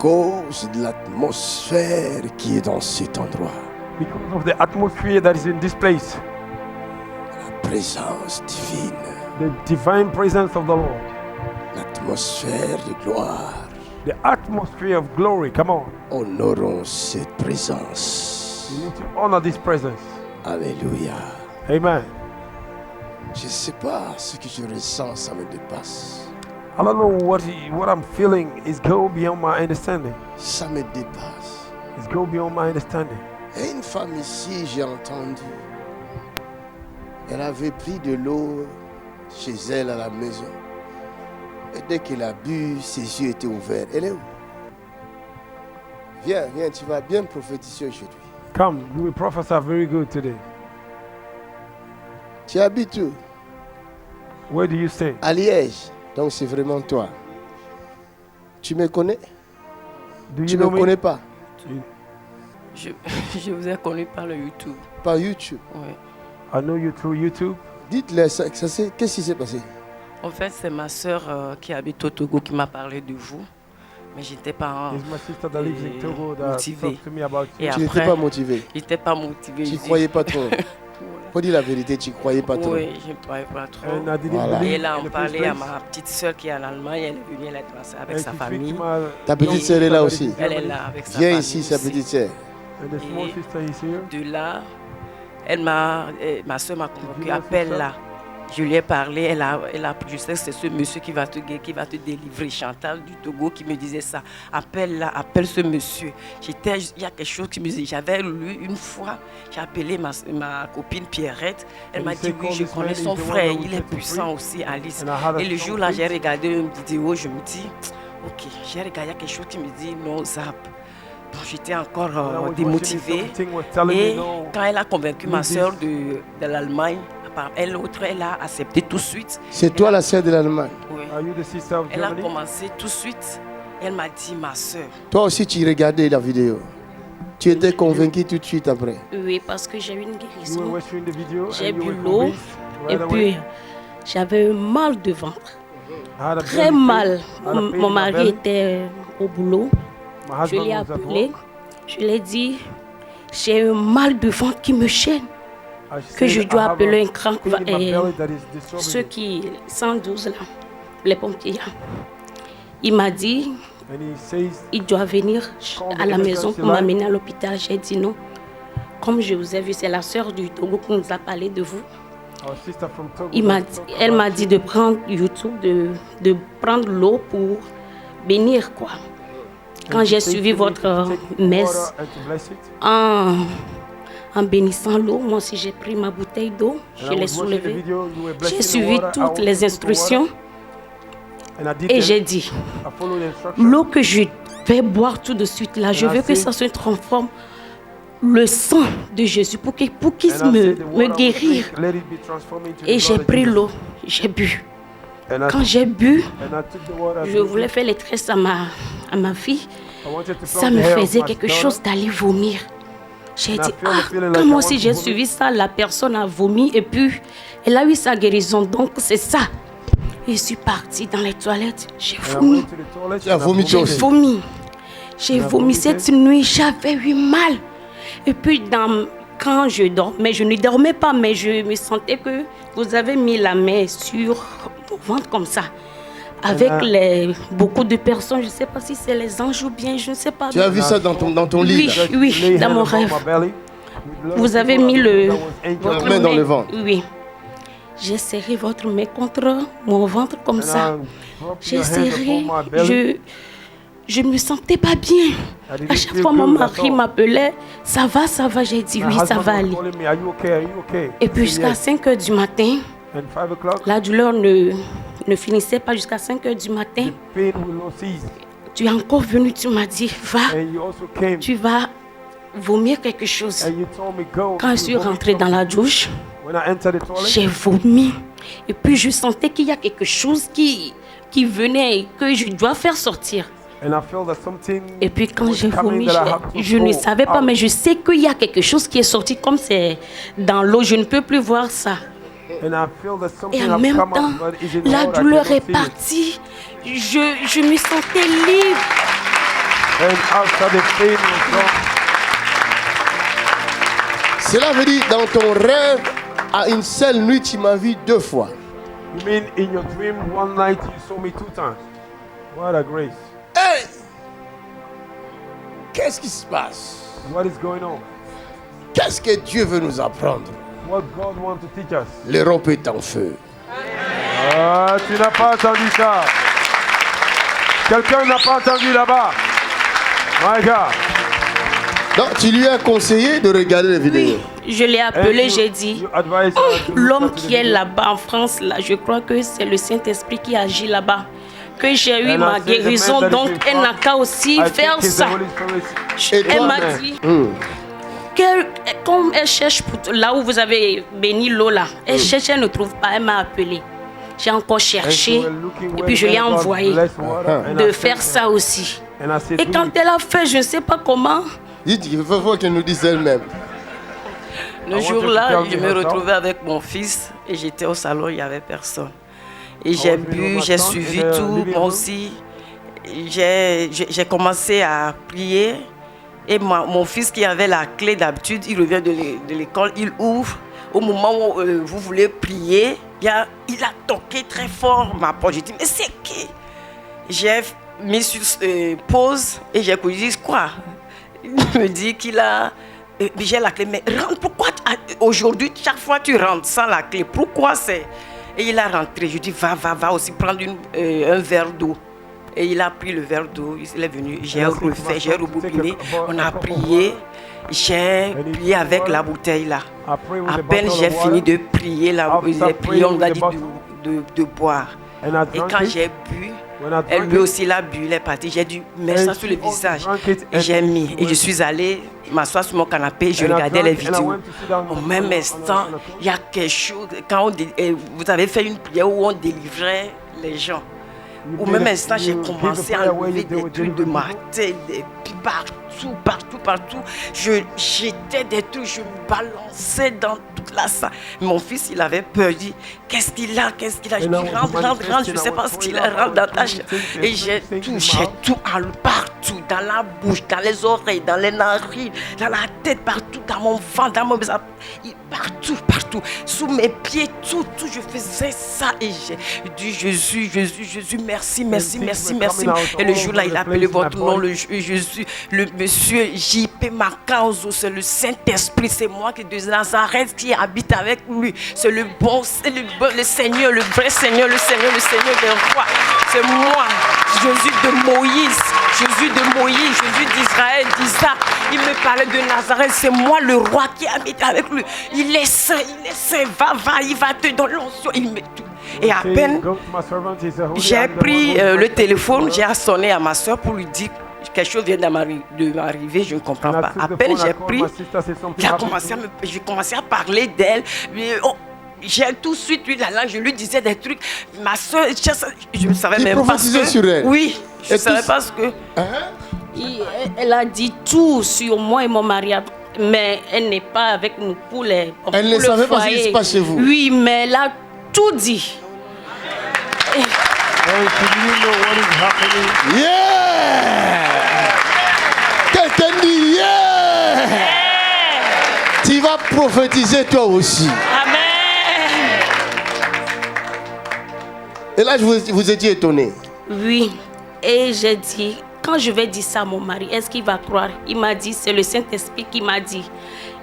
cause de l'atmosphère qui est dans cet endroit. Because of the atmosphere that is in this place. La présence divine. The divine presence of the Lord. L'atmosphère de gloire. The atmosphere of glory. Come on. Honorons cette présence. You need to honor this presence. Alléluia. Amen. Je ne sais pas ce que je ressens, ça me dépasse. I don't know what I'm feeling is go beyond my understanding. Ça me dépasse. It's go beyond my understanding. Et une femme ici, j'ai entendu. Elle avait pris de l'eau chez elle à la maison. Et dès qu'elle a bu, ses yeux étaient ouverts. Elle est où? Viens, tu vas bien prophétiser aujourd'hui. Come, you will prophesy very good today. Tu habites où? Where do you stay? À Liège. Donc c'est vraiment toi. Tu me connais? Tu ne me connais pas? Je vous ai connu par le YouTube. Par YouTube? Oui. I know you through YouTube. Dites-le, qu'est-ce qui s'est passé? En fait, c'est ma soeur qui habite au Togo qui m'a parlé de vous. Mais je n'étais pas motivée. Et tu n'étais pas motivé? Je n'étais pas motivé. Tu ne croyais pas trop? Faut dire la vérité, tu ne croyais pas trop? Oui, je ne croyais pas trop. Voilà. Et elle a en parlé à ma petite soeur qui est en Allemagne. Elle est venue, elle est passée avec sa famille. Ta petite soeur est là aussi? Elle est là avec sa famille. Viens ici, sa petite soeur. Et de là, ma soeur m'a convoqué, appelle-la. Je lui ai parlé, je sais que c'est ce monsieur qui va te délivrer, Chantal du Togo, qui me disait ça. Appelle-la, appelle ce monsieur. Il y a quelque chose qui me disait, j'avais lu une fois, j'ai appelé ma copine Pierrette. Elle m'a dit, oui, je connais son frère, il est puissant aussi, Alice. Et le jour-là, j'ai regardé une vidéo, je me dis, ok, j'ai regardé, il y a quelque chose qui me dit, non, zap. Donc j'étais encore démotivée. Et quand elle a convaincu ma soeur de l'Allemagne, elle a accepté tout de suite. C'est toi la sœur de l'Allemagne? Oui. Elle a commencé tout de suite. Elle m'a dit, ma sœur. Toi aussi, tu regardais la vidéo. Tu étais convaincue tout de suite après? Oui, parce que j'ai eu une guérison. J'ai bu l'eau et puis j'avais un mal de ventre. Très mal. Mon mari était au boulot. Je l'ai appelé. Je lui ai dit, j'ai un mal de ventre qui me chaîne. Que je dois appeler un crank, ceux qui 112 là, les pompiers. Il m'a dit, il doit venir à la maison pour m'amener à l'hôpital. J'ai dit non. Comme je vous ai vu, c'est la sœur du Togo qui nous a parlé de vous. Elle m'a dit de prendre YouTube, de prendre l'eau pour bénir quoi. Quand j'ai suivi votre messe en bénissant l'eau, moi aussi j'ai pris ma bouteille d'eau, je l'ai soulevée. J'ai suivi toutes les instructions et j'ai dit, l'eau que je vais boire tout de suite là, je veux que ça se transforme le sang de Jésus pour qu'il me guérir. Et j'ai pris l'eau, j'ai bu. Quand j'ai bu, je voulais faire les tresses à ma fille. Ça me faisait quelque chose d'aller vomir. J'ai dit, quand moi aussi j'ai suivi ça, la personne a vomi et puis elle a eu sa guérison. Donc c'est ça. Je suis partie dans les toilettes, j'ai vomi. J'ai vomi cette nuit, j'avais eu mal. Et puis quand je dors, mais je ne dormais pas, mais je me sentais que vous avez mis la main sur mon ventre comme ça. Avec beaucoup de personnes, je ne sais pas si c'est les anges ou bien, je ne sais pas. Tu as vu ça dans ton lit? Oui, dans mon rêve. Vous avez mis votre main dans le ventre? Oui. J'ai serré votre main contre mon ventre comme ça. J'ai serré, je ne me sentais pas bien. À chaque fois, mon mari m'appelait, ça va, j'ai dit oui, ça va aller. Et puis jusqu'à 5 h du matin, la douleur ne finissait pas jusqu'à 5 h du matin. Tu es encore venu, tu m'as dit, va, tu vas vomir quelque chose. Quand je suis rentrée dans la douche, j'ai vomi. Et puis je sentais qu'il y a quelque chose qui venait et que je dois faire sortir. Et puis quand j'ai vomi, je ne savais pas, mais je sais qu'il y a quelque chose qui est sorti comme c'est dans l'eau. Je ne peux plus voir ça. Et en même temps, la douleur est partie. Je me sentais libre. And after the pain was gone. Cela veut dire, dans ton rêve, à une seule nuit, tu m'as vu 2 fois. You mean in your dream, one night you saw me 2 times? What a grace. Hey! Qu'est-ce qui se passe? What is going on? Qu'est-ce que Dieu veut nous apprendre? What God wants to teach us. L'Europe est en feu. Ah, tu n'as pas entendu ça. Quelqu'un n'a pas entendu là-bas. My God. Donc, tu lui as conseillé de regarder les vidéos. Je l'ai appelé, j'ai dit, l'homme qui est là-bas en France, là, je crois que c'est le Saint-Esprit qui agit là-bas. Que j'ai eu ma guérison, donc elle n'a qu'à aussi faire ça. Elle m'a dit, comme elle cherche là où vous avez béni l'eau là, elle cherche, elle ne trouve pas, elle m'a appelé. J'ai encore cherché et puis je l'ai envoyé de faire ça aussi. Et quand elle a fait, je ne sais pas comment. Dites, il faut qu'elle nous dise elle-même. Le jour-là, je me retrouvais avec mon fils et j'étais au salon, il n'y avait personne. Et j'ai bu, j'ai suivi tout, moi aussi. J'ai commencé à prier. Et mon fils qui avait la clé d'habitude, il revient de l'école, il ouvre. Au moment où vous voulez prier, il a toqué très fort ma porte. J'ai dit, mais c'est qui? J'ai mis sur pause et j'ai dit, quoi? Il me dit qu'il a... j'ai la clé, mais rentre, pourquoi aujourd'hui, chaque fois tu rentres sans la clé? Pourquoi c'est... Et il a rentré, je dis, va aussi prendre un verre d'eau. Et il a pris le verre d'eau, il est venu, j'ai refait, j'ai rebobiné, on a prié, j'ai prié avec la bouteille là. À peine j'ai fini de prier, on a dit de boire. Et quand j'ai bu, elle lui aussi l'a bu, il est parti. J'ai dû mettre ça sur le visage. Et j'ai mis. Et je suis allée m'asseoir sur mon canapé, je regardais les vidéos. Au même instant, il y a quelque chose. Quand vous avez fait une prière où on délivrait les gens. Au même instant, j'ai commencé à enlever des trucs de ma tête, des pieds partout. J'étais des trucs, je me balançais dans toute la salle. Mon fils, il avait peur, il dit, qu'est-ce qu'il a? Je dis, rentre, je ne sais pas ce qu'il a, rentre dans ta chambre. Et j'ai tout partout, dans la bouche, dans les oreilles, dans les narines, dans la tête, partout, dans mon ventre, dans mon bras, partout, sous mes pieds, tout, je faisais ça. Et j'ai dit, Jésus, merci. Et le jour-là, il a appelé votre nom, le Jésus, le monsieur J.P. Macauzo, c'est le Saint-Esprit, c'est moi qui de Nazareth qui habite avec lui. C'est le Seigneur, le vrai Seigneur, le Seigneur des rois. C'est moi, Jésus de Moïse, Jésus d'Israël, d'Isaac. Il me parlait de Nazareth, c'est moi le roi qui habite avec lui. Il est saint, va, il va te donner l'onction. Il met tout. Et à peine, j'ai pris le téléphone, j'ai sonné à ma soeur pour lui dire quelque chose vient de m'arriver, je ne comprends pas. À peine j'ai pris, j'ai commencé à parler d'elle. J'ai tout de suite eu la langue, je lui disais des trucs. Ma soeur, je ne savais même pas ce que... sur elle. Oui, je ne savais pas ce que... Elle a dit tout sur moi et mon mari, mais elle n'est pas avec nous pour les... Elle ne savait pas ce qui se passe chez vous. Oui, mais elle a tout dit. Yeah! Quelqu'un dit yeah! Tu vas prophétiser toi aussi. Amen. Et là, vous étiez étonné. Oui. Et j'ai dit, quand je vais dire ça à mon mari, est-ce qu'il va croire? Il m'a dit, c'est le Saint-Esprit qui m'a dit,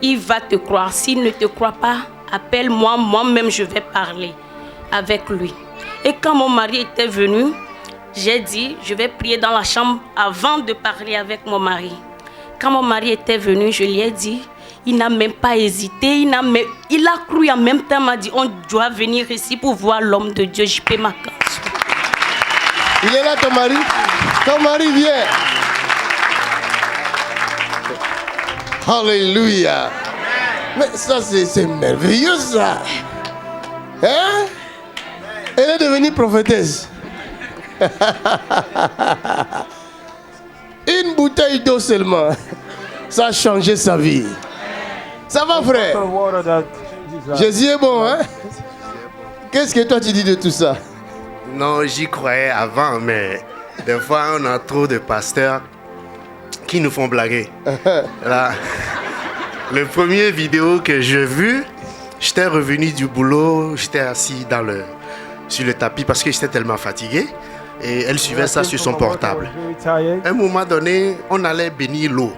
il va te croire. S'il ne te croit pas, appelle-moi, moi-même je vais parler avec lui. Et quand mon mari était venu, j'ai dit, je vais prier dans la chambre avant de parler avec mon mari. Quand mon mari était venu, je lui ai dit, il n'a même pas hésité, il a cru en même temps, m'a dit, on doit venir ici pour voir l'homme de Dieu, J.P. Macauzo. Il est là ton mari? Ton mari vient. Alléluia. Mais ça c'est merveilleux ça. Hein? Elle est devenue prophétesse. Une bouteille d'eau seulement. Ça a changé sa vie. Ça va, frère? Jésus est bon, hein? Qu'est-ce que toi tu dis de tout ça? Non, j'y croyais avant, mais des fois on a trop de pasteurs qui nous font blaguer. Là, le premier vidéo que j'ai vu, j'étais revenu du boulot, j'étais assis sur le tapis parce que j'étais tellement fatigué. Et elle suivait ça sur son portable. À un moment donné, on allait bénir l'eau.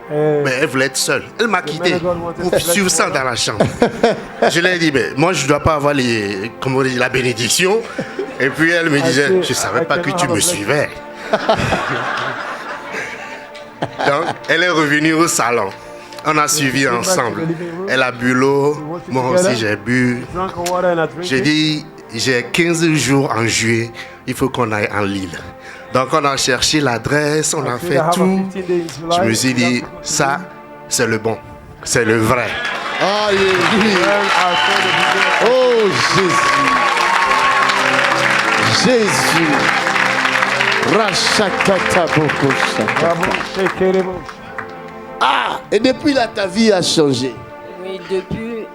Mais elle voulait être seule. Elle m'a quitté pour suivre ça dans la chambre. Je lui ai dit, mais moi je ne dois pas avoir la bénédiction. Et puis elle me disait, je ne savais pas que tu me suivais. Donc elle est revenue au salon. On a suivi ensemble. Elle a bu l'eau, moi aussi j'ai bu. J'ai dit, j'ai 15 jours en juillet, il faut qu'on aille en Lille. Donc on a cherché l'adresse, on a fait tout. Je me suis dit, ça, c'est le bon, c'est le vrai. Alléluia. Oh Jésus. Jésus. Rachakata boko shakata. Ah, et depuis là, ta vie a changé. Oui, depuis,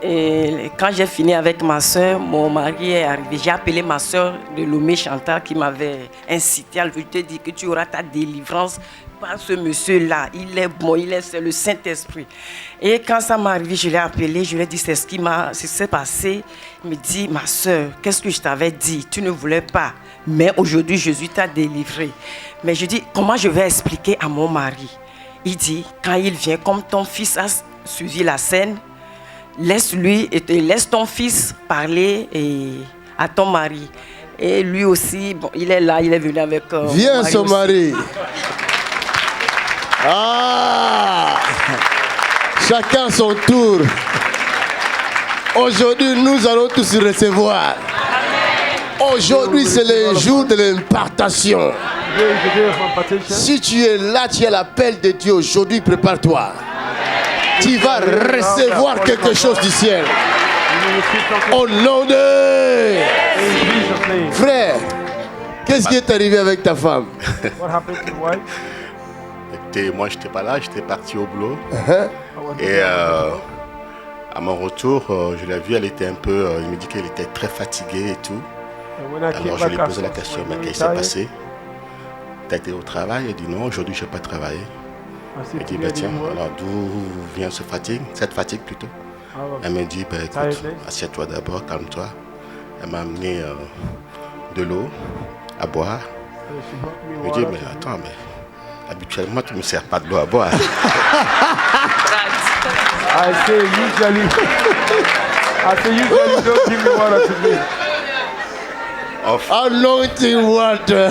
quand j'ai fini avec ma soeur, mon mari est arrivé. J'ai appelé ma soeur de Lomé Chantal qui m'avait incité à lui te dire que tu auras ta délivrance par ce monsieur-là. Il est bon, c'est le Saint-Esprit. Et quand ça m'est arrivé, je l'ai appelé, je lui ai dit c'est ce qui s'est passé. Il me dit, ma soeur, qu'est-ce que je t'avais dit? Tu ne voulais pas. Mais aujourd'hui, Jésus t'a délivré. Mais je dis, comment je vais expliquer à mon mari? Il dit, quand il vient, comme ton fils a suivi la scène, laisse-lui et laisse ton fils parler à ton mari. Et lui aussi, bon, il est là, il est venu avec viens son mari. Ah, chacun son tour. Aujourd'hui, nous allons tous recevoir. Aujourd'hui, c'est le jour de l'impartation. Si tu es là, tu as l'appel de Dieu aujourd'hui, prépare-toi. Tu vas recevoir quelque chose du ciel. Au nom de... Frère, qu'est-ce qui est arrivé avec ta femme? Écoutez, moi, je n'étais pas là, j'étais parti au boulot. Et à mon retour, je l'ai vue, elle était un peu... il me dit qu'elle était très fatiguée et tout. Alors je lui ai posé la question, mais qu'est-ce qui s'est passé? Tu as été au travail? Elle dit non, aujourd'hui je n'ai pas travaillé. Elle dit, ben tiens, alors d'où vient cette fatigue plutôt? Elle me dit, ben écoute, assieds-toi d'abord, calme-toi. Elle m'a amené de l'eau à boire. Je me dis, mais attends, mais habituellement tu ne me sers pas de l'eau à boire. I say usually don't give me water to drink. Anointing water.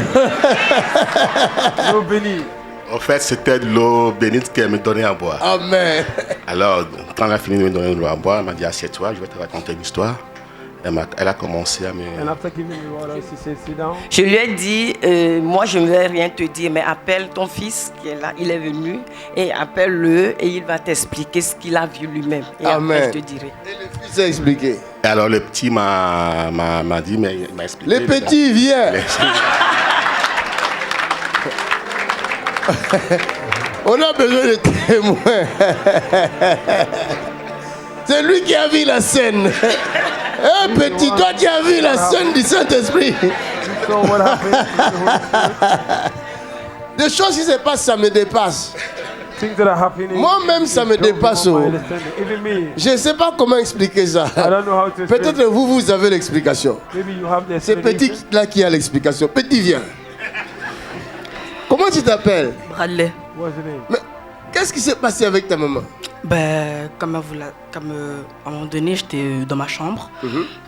L'eau bénie. En fait, c'était de l'eau bénite qu'elle me donnait à boire. Amen. Alors, quand elle a fini de me donner de l'eau à boire, elle m'a dit, assieds-toi, je vais te raconter une histoire. Elle a commencé à me... Je lui ai dit, moi je ne vais rien te dire, mais appelle ton fils qui est là, il est venu, et appelle-le et il va t'expliquer ce qu'il a vu lui-même. Et amen. Après je te dirai. Et le fils a expliqué. Et alors le petit m'a dit, mais il m'a expliqué. Le petit vient. On a besoin de témoins. C'est lui qui a vu la scène. Petit, toi qui as vu la scène du Saint-Esprit. Des choses qui se passent, ça me dépasse. Moi-même, ça me dépasse. Je ne sais pas comment expliquer ça. Peut-être vous avez l'explication. C'est Petit là qui a l'explication. Petit, viens. Comment tu t'appelles? Bradley. Mais qu'est-ce qui s'est passé avec ta maman? Ben, comme à un moment donné, j'étais dans ma chambre.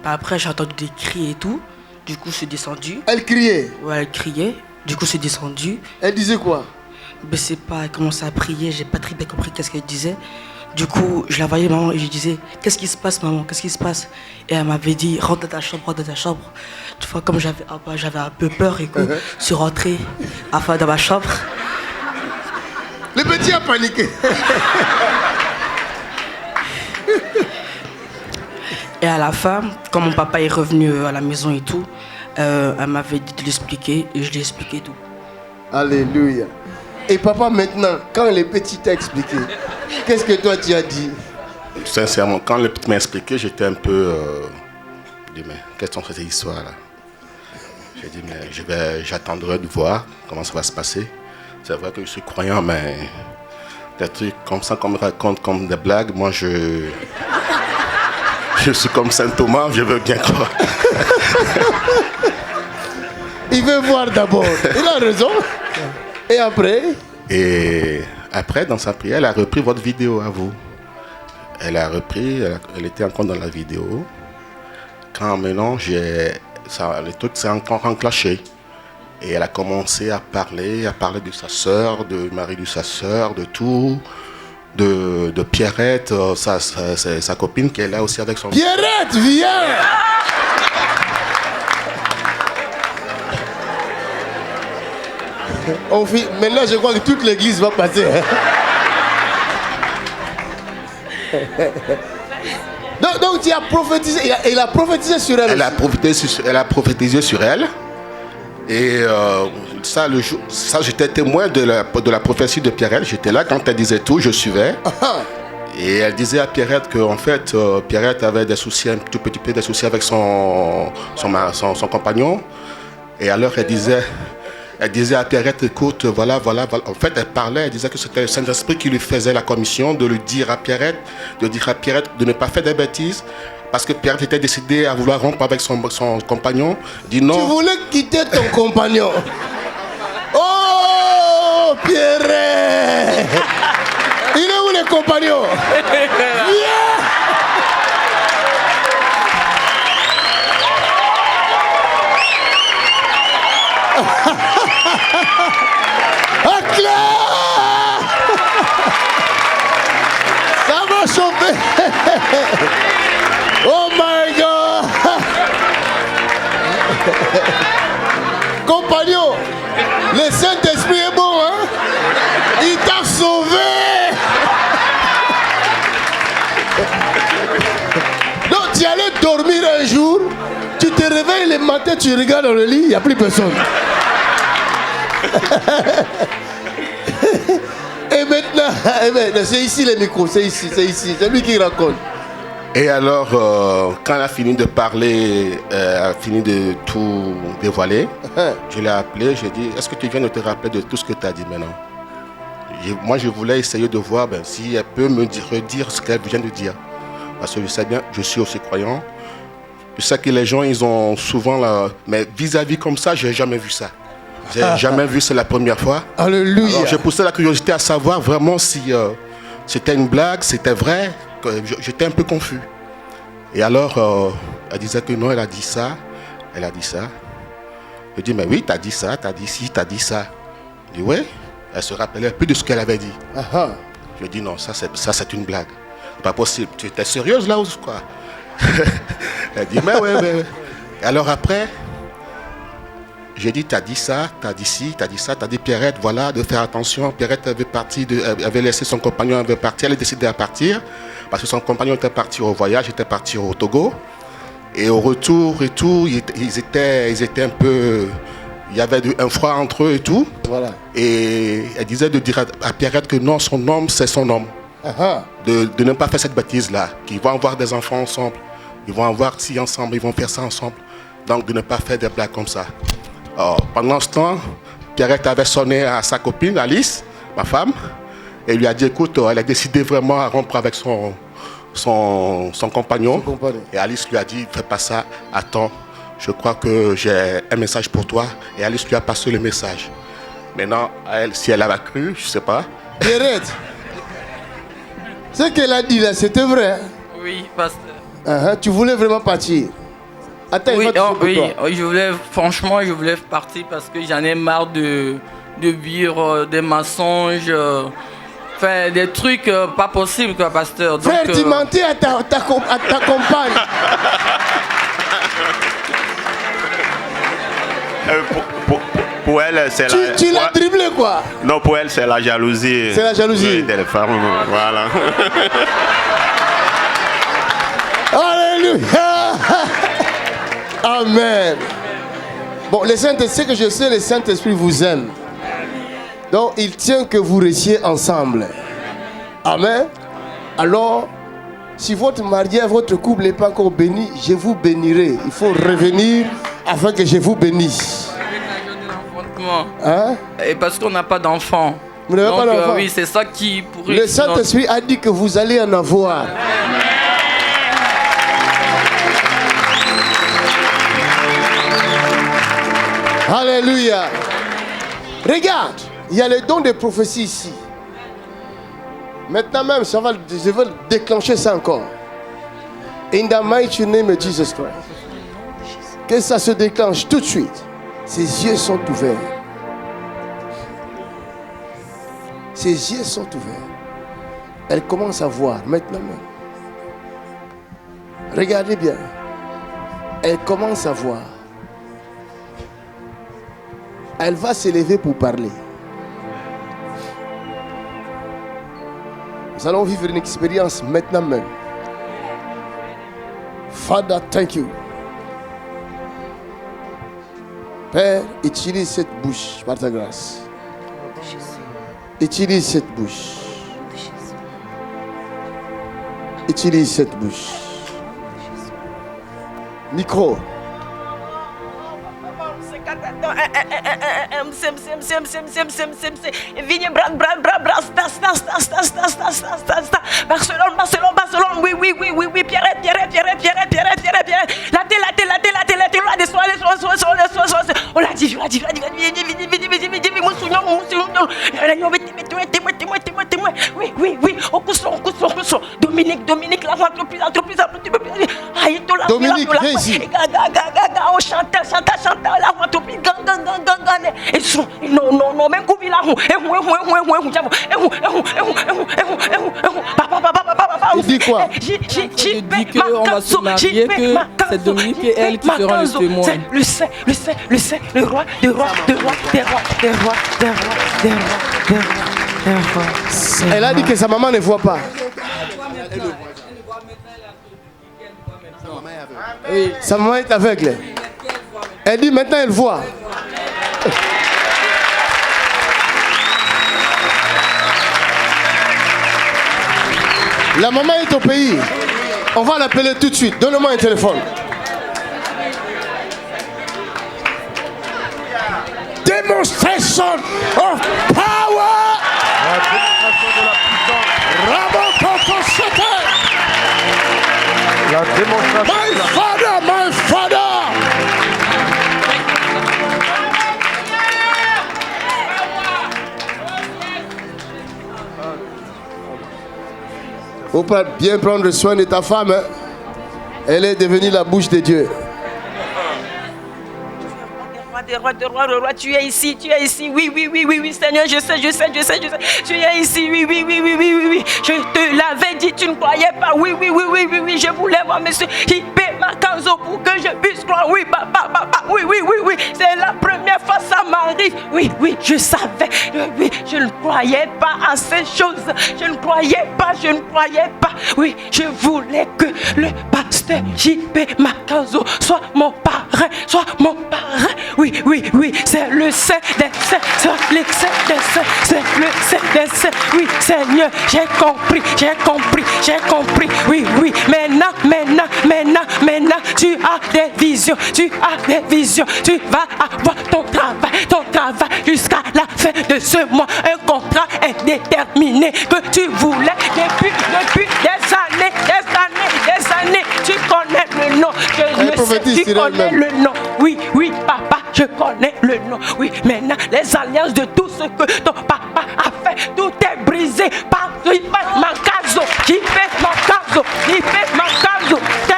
Après, j'ai entendu des cris et tout. Du coup, je suis descendu. Elle criait? Ouais, elle criait. Du coup, je suis descendu. Elle disait quoi? Ben, c'est pas, elle commençait à prier. J'ai pas très bien compris qu'est-ce qu'elle disait. Du coup, je la voyais, maman, et je disais, qu'est-ce qui se passe, maman? Qu'est-ce qui se passe? Et elle m'avait dit, rentre dans ta chambre, rentre dans ta chambre. Tu vois, comme j'avais un peu peur, et que je suis rentré dans ma chambre. Le petit a paniqué. Et à la fin, quand mon papa est revenu à la maison et tout, elle m'avait dit de l'expliquer et je lui ai expliqué tout. Alléluia. Et papa, maintenant, quand le petit t'a expliqué, qu'est-ce que toi tu as dit? Sincèrement, quand le petit m'a expliqué, j'étais un peu... Je dis, mais quelles sont ces histoires-là? J'ai dit, mais j'attendrai de voir comment ça va se passer. C'est vrai que je suis croyant, mais des trucs comme ça qu'on me raconte comme des blagues, moi je suis comme Saint Thomas, je veux bien croire. Il veut voir d'abord. Il a raison. Et après? Et après, dans sa prière, elle a repris votre vidéo à vous. Elle a repris, elle était encore dans la vidéo. Quand maintenant, le truc s'est encore enclenché. Et elle a commencé à parler de sa sœur, de Marie de sa sœur, de tout, de Pierrette, sa copine qui est là aussi avec son... Pierrette, viens! Maintenant, je crois que toute l'église va passer. Donc tu as prophétisé, il a prophétisé sur elle. Elle a prophétisé sur elle. Et ça, j'étais témoin de la prophétie de Pierrette. J'étais là quand elle disait tout, je suivais. Et elle disait à Pierrette qu'en fait, Pierrette avait des soucis, un tout petit peu des soucis avec son compagnon. Et alors elle disait à Pierrette, écoute, voilà. En fait, elle disait que c'était le Saint-Esprit qui lui faisait la commission de lui dire à Pierrette, de ne pas faire des bêtises. Parce que Pierrette était décidée à vouloir rompre avec son compagnon. Dit non. Tu voulais quitter ton compagnon. Oh, Pierrette! Il est où le compagnon? Viens! Ça va chauffer. Oh my God. Compagnon, le Saint-Esprit est bon, hein? Il t'a sauvé. Donc tu allais dormir un jour, tu te réveilles le matin, tu regardes dans le lit, il n'y a plus personne. Et maintenant, c'est ici les micros, c'est ici, c'est lui qui raconte. Et alors, quand elle a fini de parler, a fini de tout dévoiler, je l'ai appelé, j'ai dit, est-ce que tu viens de te rappeler de tout ce que tu as dit maintenant? Moi, je voulais essayer de voir si elle peut me redire ce qu'elle vient de dire. Parce que je sais bien, je suis aussi croyant. Je sais que les gens, ils ont souvent... mais vis-à-vis comme ça, je n'ai jamais vu ça. J'ai jamais vu, c'est la première fois. Alléluia. Alors, j'ai poussé la curiosité à savoir vraiment si c'était une blague, c'était vrai. J'étais un peu confus. Et alors, elle disait que non, elle a dit ça. Je dis, mais oui, tu as dit ça, tu as dit ci, tu as dit ça. Je dis, oui. Elle se rappelait plus de ce qu'elle avait dit. Je dis, non, ça c'est une blague. C'est pas possible. Tu étais sérieuse là ou quoi? Elle dit, mais oui. Et alors après, j'ai dit, tu as dit ça, tu as dit ci, tu as dit ça, tu as dit Pierrette, voilà, de faire attention. Pierrette avait laissé son compagnon, elle avait parti, elle a décidé de partir. Parce que son compagnon était parti au voyage, était parti au Togo. Et au retour et tout, ils étaient un peu... Il y avait un froid entre eux et tout. Voilà. Et elle disait de dire à Pierrette que non, son homme, c'est son homme. De ne pas faire cette bêtise-là. Qu'ils vont avoir des enfants ensemble. Ils vont avoir ci ensemble, ils vont faire ça ensemble. Donc de ne pas faire des blagues comme ça. Alors, pendant ce temps, Pierrette avait sonné à sa copine, Alice, ma femme. Et lui a dit, écoute, elle a décidé vraiment à rompre avec son compagnon. Et Alice lui a dit, fais pas ça, attends. Je crois que j'ai un message pour toi. Et Alice lui a passé le message. Maintenant, si elle avait cru, je ne sais pas. Pierrette, ce qu'elle a dit là, c'était vrai? Oui, pasteur. Tu voulais vraiment partir? Attends, franchement, je voulais partir parce que j'en ai marre de vivre des mensonges, faire des trucs pas possibles, quoi, pasteur. Frère, tu mentais à ta compagne. Pour elle, c'est la... Tu l'as dribblé, quoi? Non, pour elle, c'est la jalousie. C'est la jalousie. Des femmes, voilà. Alléluia. Amen. Bon, le Saint-Esprit, ce que je sais, le Saint-Esprit vous aime. Donc, il tient que vous restiez ensemble. Amen. Alors, si votre mariage, votre couple n'est pas encore béni, je vous bénirai. Il faut revenir afin que je vous bénisse. Effectivement. Hein? Et parce qu'on n'a pas d'enfants. Vous n'avez pas d'enfants? Oui, c'est ça qui pourrait... Le Saint-Esprit a dit que vous allez en avoir. Alléluia. Regarde, il y a le don de prophétie ici. Maintenant même, je veux déclencher ça encore. In the mighty name of Jesus Christ. Que ça se déclenche tout de suite. Ses yeux sont ouverts. Ses yeux sont ouverts. Elle commence à voir maintenant même. Regardez bien. Elle commence à voir. Elle va s'élever pour parler. Nous allons vivre une expérience maintenant même. Father, thank you. Père, utilise cette bouche par ta grâce. Utilise cette bouche. Utilise cette bouche. Micro. Barcelone, oui, Pierrette, on l'a dit, oui, au cousson, Dominique, la voix plus, Dominique, viens ici. On chante, la voix plus, et son, non, même couper la roue, il dit quoi? J'ai dit qu'on va se marier, que c'est Dominique et elle qui seront les témoins. Le roi, des rois. Elle a dit que sa maman ne voit pas. Oui. Sa maman est aveugle. Elle dit maintenant elle voit. La maman est au pays. On va l'appeler tout de suite. Donne-moi un téléphone. Demonstration of power. La démonstration de la puissance. La démonstration. My father. Faut pas bien prendre soin de ta femme. Hein? Elle est devenue la bouche de Dieu. Des rois, tu es ici, oui, Seigneur, je sais, tu es ici, oui, je te l'avais dit, tu ne croyais pas, oui, je voulais voir monsieur Hipé Makanzo pour que je puisse croire, oui, oui, c'est la première fois ça m'arrive, oui, je savais, oui, je ne croyais pas à ces choses, je ne croyais pas, oui, je voulais que le pasteur Hipé Makanzo soit mon parrain, oui, c'est le Saint des Saints, c'est le Saint des Saints, oui, Seigneur, j'ai compris, oui, maintenant, tu as des visions, tu vas avoir ton travail jusqu'à la fin de ce mois, un contrat indéterminé que tu voulais depuis des années, tu connais le nom, je le sais, tu connais le nom, oui, papa, je connais le nom, oui, maintenant, les alliances de tout ce que ton papa a fait, tout est brisé par Makazo, tes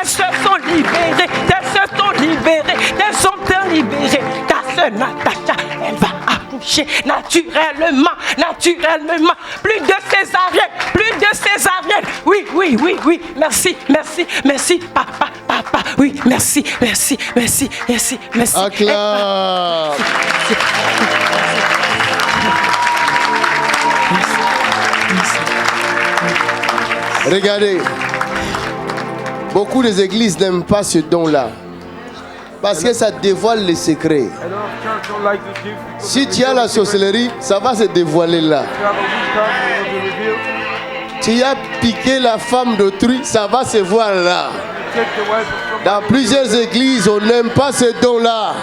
soeurs sont libérées, tes soeurs libérées, ta soeur Natacha, elle va accoucher naturellement, plus de césarienne, oui, merci, papa, oui, merci. Acclame. Regardez, beaucoup des églises n'aiment pas ce don-là parce que ça dévoile les secrets. Si tu as la sorcellerie, ça va se dévoiler là. Tu as piqué la femme d'autrui, ça va se voir là. Dans plusieurs églises, on n'aime pas ce don-là.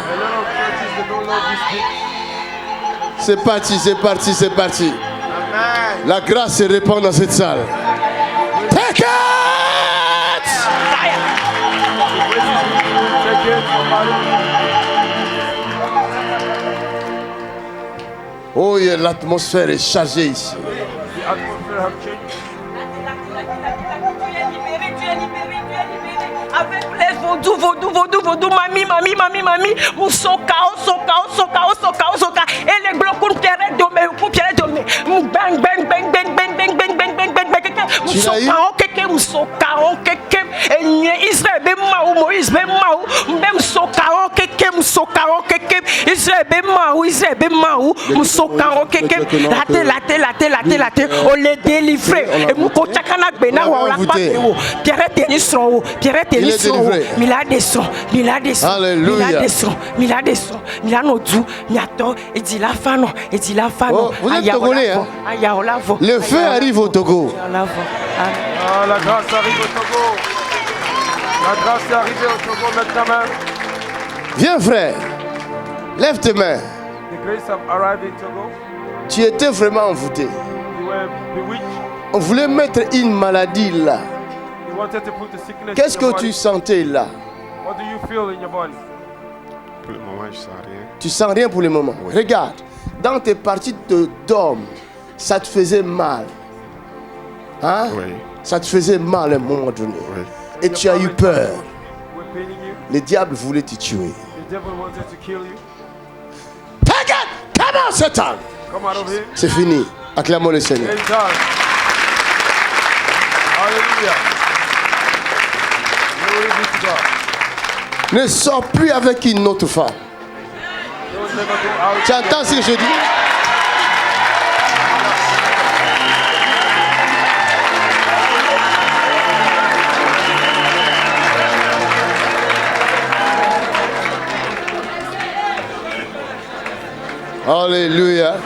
C'est parti, c'est parti, c'est parti. Amen. La grâce se répand dans cette salle. Take it! Oh, yeah, l'atmosphère est chargée ici. The atmosphere has changed. Avec les vaudou, mami, moussoka, et les blocs pierre domé, Israël Moïse on les délivrer et mon kochakana bena on la pas Pierre Denisson Mila desson Milanodu Miato et dit la fano vous êtes Togolais, hein? Le feu arrive au Togo. Ah, la grâce arrive au Togo. La grâce est arrivée au Togo maintenant. Viens frère, lève tes mains. The grace have arrived in Togo. Tu étais vraiment envoûté. You were bewitched. On voulait mettre une maladie là. You wanted to put the sickness Qu'est-ce in your que body. tu sentais là? What do you feel in your body? Pour le moment, je ne sens rien. Tu sens rien pour le moment. Oui. Regarde, dans tes parties de d'homme, ça te faisait mal. Hein? Oui. Ça te faisait mal à un moment donné. Oui. Et tu as eu peur. We're paining you. Le diable voulait te tuer. The devil wanted to kill you. Take it! Come on, Satan! Come out of here. C'est fini. Acclamons le Seigneur. It's done. Hallelujah. Glory be to God. Ne sors plus avec une autre femme. Don't never go out. Tu entends ce que je dis? Alléluia. Amen.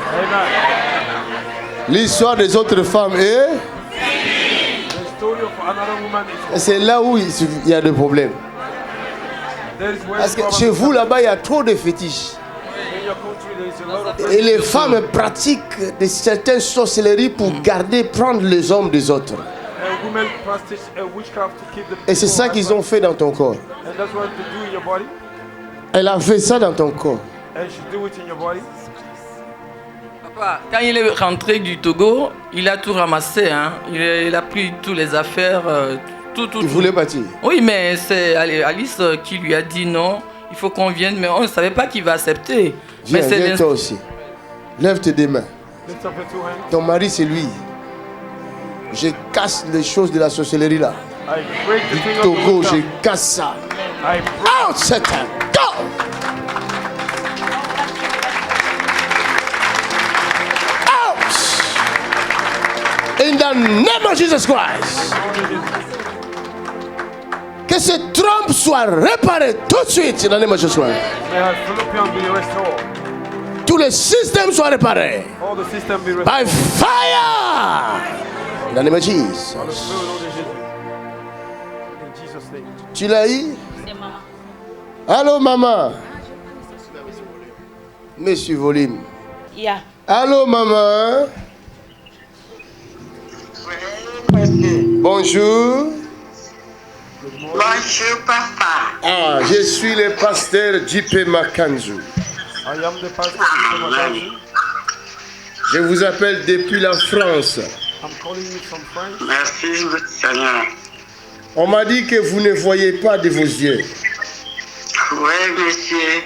L'histoire des autres femmes est... The story of another woman is C'est là où il y a des problèmes. there is where Parce que the chez problem vous, là-bas, il y a trop de fétiches. in your country there is a lot of Et les femmes pratiquent de certaines sorcelleries pour garder, prendre les hommes des autres. women practice witchcraft to keep the Et c'est ça qu'ils ont fait dans ton corps. And that's what they do in your body. Elle a fait ça dans ton corps. And she do it in your body. Papa, quand il est rentré du Togo, il a tout ramassé. Hein. Il a pris toutes les affaires, tout. Il voulait partir. Oui, mais c'est Alice qui lui a dit non, il faut qu'on vienne, mais on ne savait pas qu'il va accepter. Viens, viens toi aussi. Lève tes deux mains. Lift up your two hands. Ton mari, c'est lui. Je casse les choses de la sorcellerie là. I break the Du thing of Togo, the je witchcraft. casse ça. I break Out, Satan! Go! Out! In the name of Jesus Christ. Que ce trompe soit réparé tout de suite dans le nom de Jesus Christ. May her fallopian be restored. Tous les systèmes soient réparés. All the system be restored. By fire! In the name of Jesus. By the spirit of Jesus. In Jesus' name. Tu l'as eu? C'est maman. Allô, maman? Monsieur Volume. Yeah. Allô, maman? Bonjour. Bonjour, papa. Ah, je suis le pasteur J.P. Makanzu. I am the pastor of Makazi. Je vous appelle depuis la France. I'm calling you from France. Merci, Seigneur. On m'a dit que vous ne voyez pas de vos yeux. Oui, monsieur.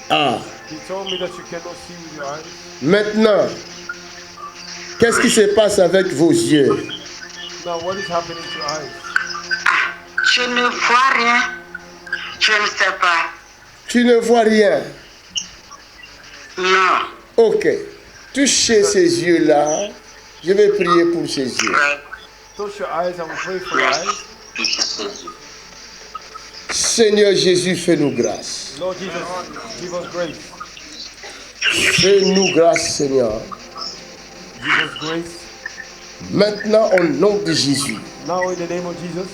Ah, He told me that you cannot see with your eyes. maintenant, qu'est-ce qui se passe avec vos yeux? Now, what is happening to your eyes? Je ne vois rien. Je ne sais pas. Tu ne vois rien. Non. Ok. Touchez ces yeux-là. Je vais prier pour ces yeux. Oui. Touch your eyes and pray for your eyes. Merci. Seigneur Jésus, fais-nous grâce. Lord Jesus, give us grace. Fais-nous grâce, Seigneur. Give us grace. Maintenant, au nom de Jésus, Now, in the name of Jesus,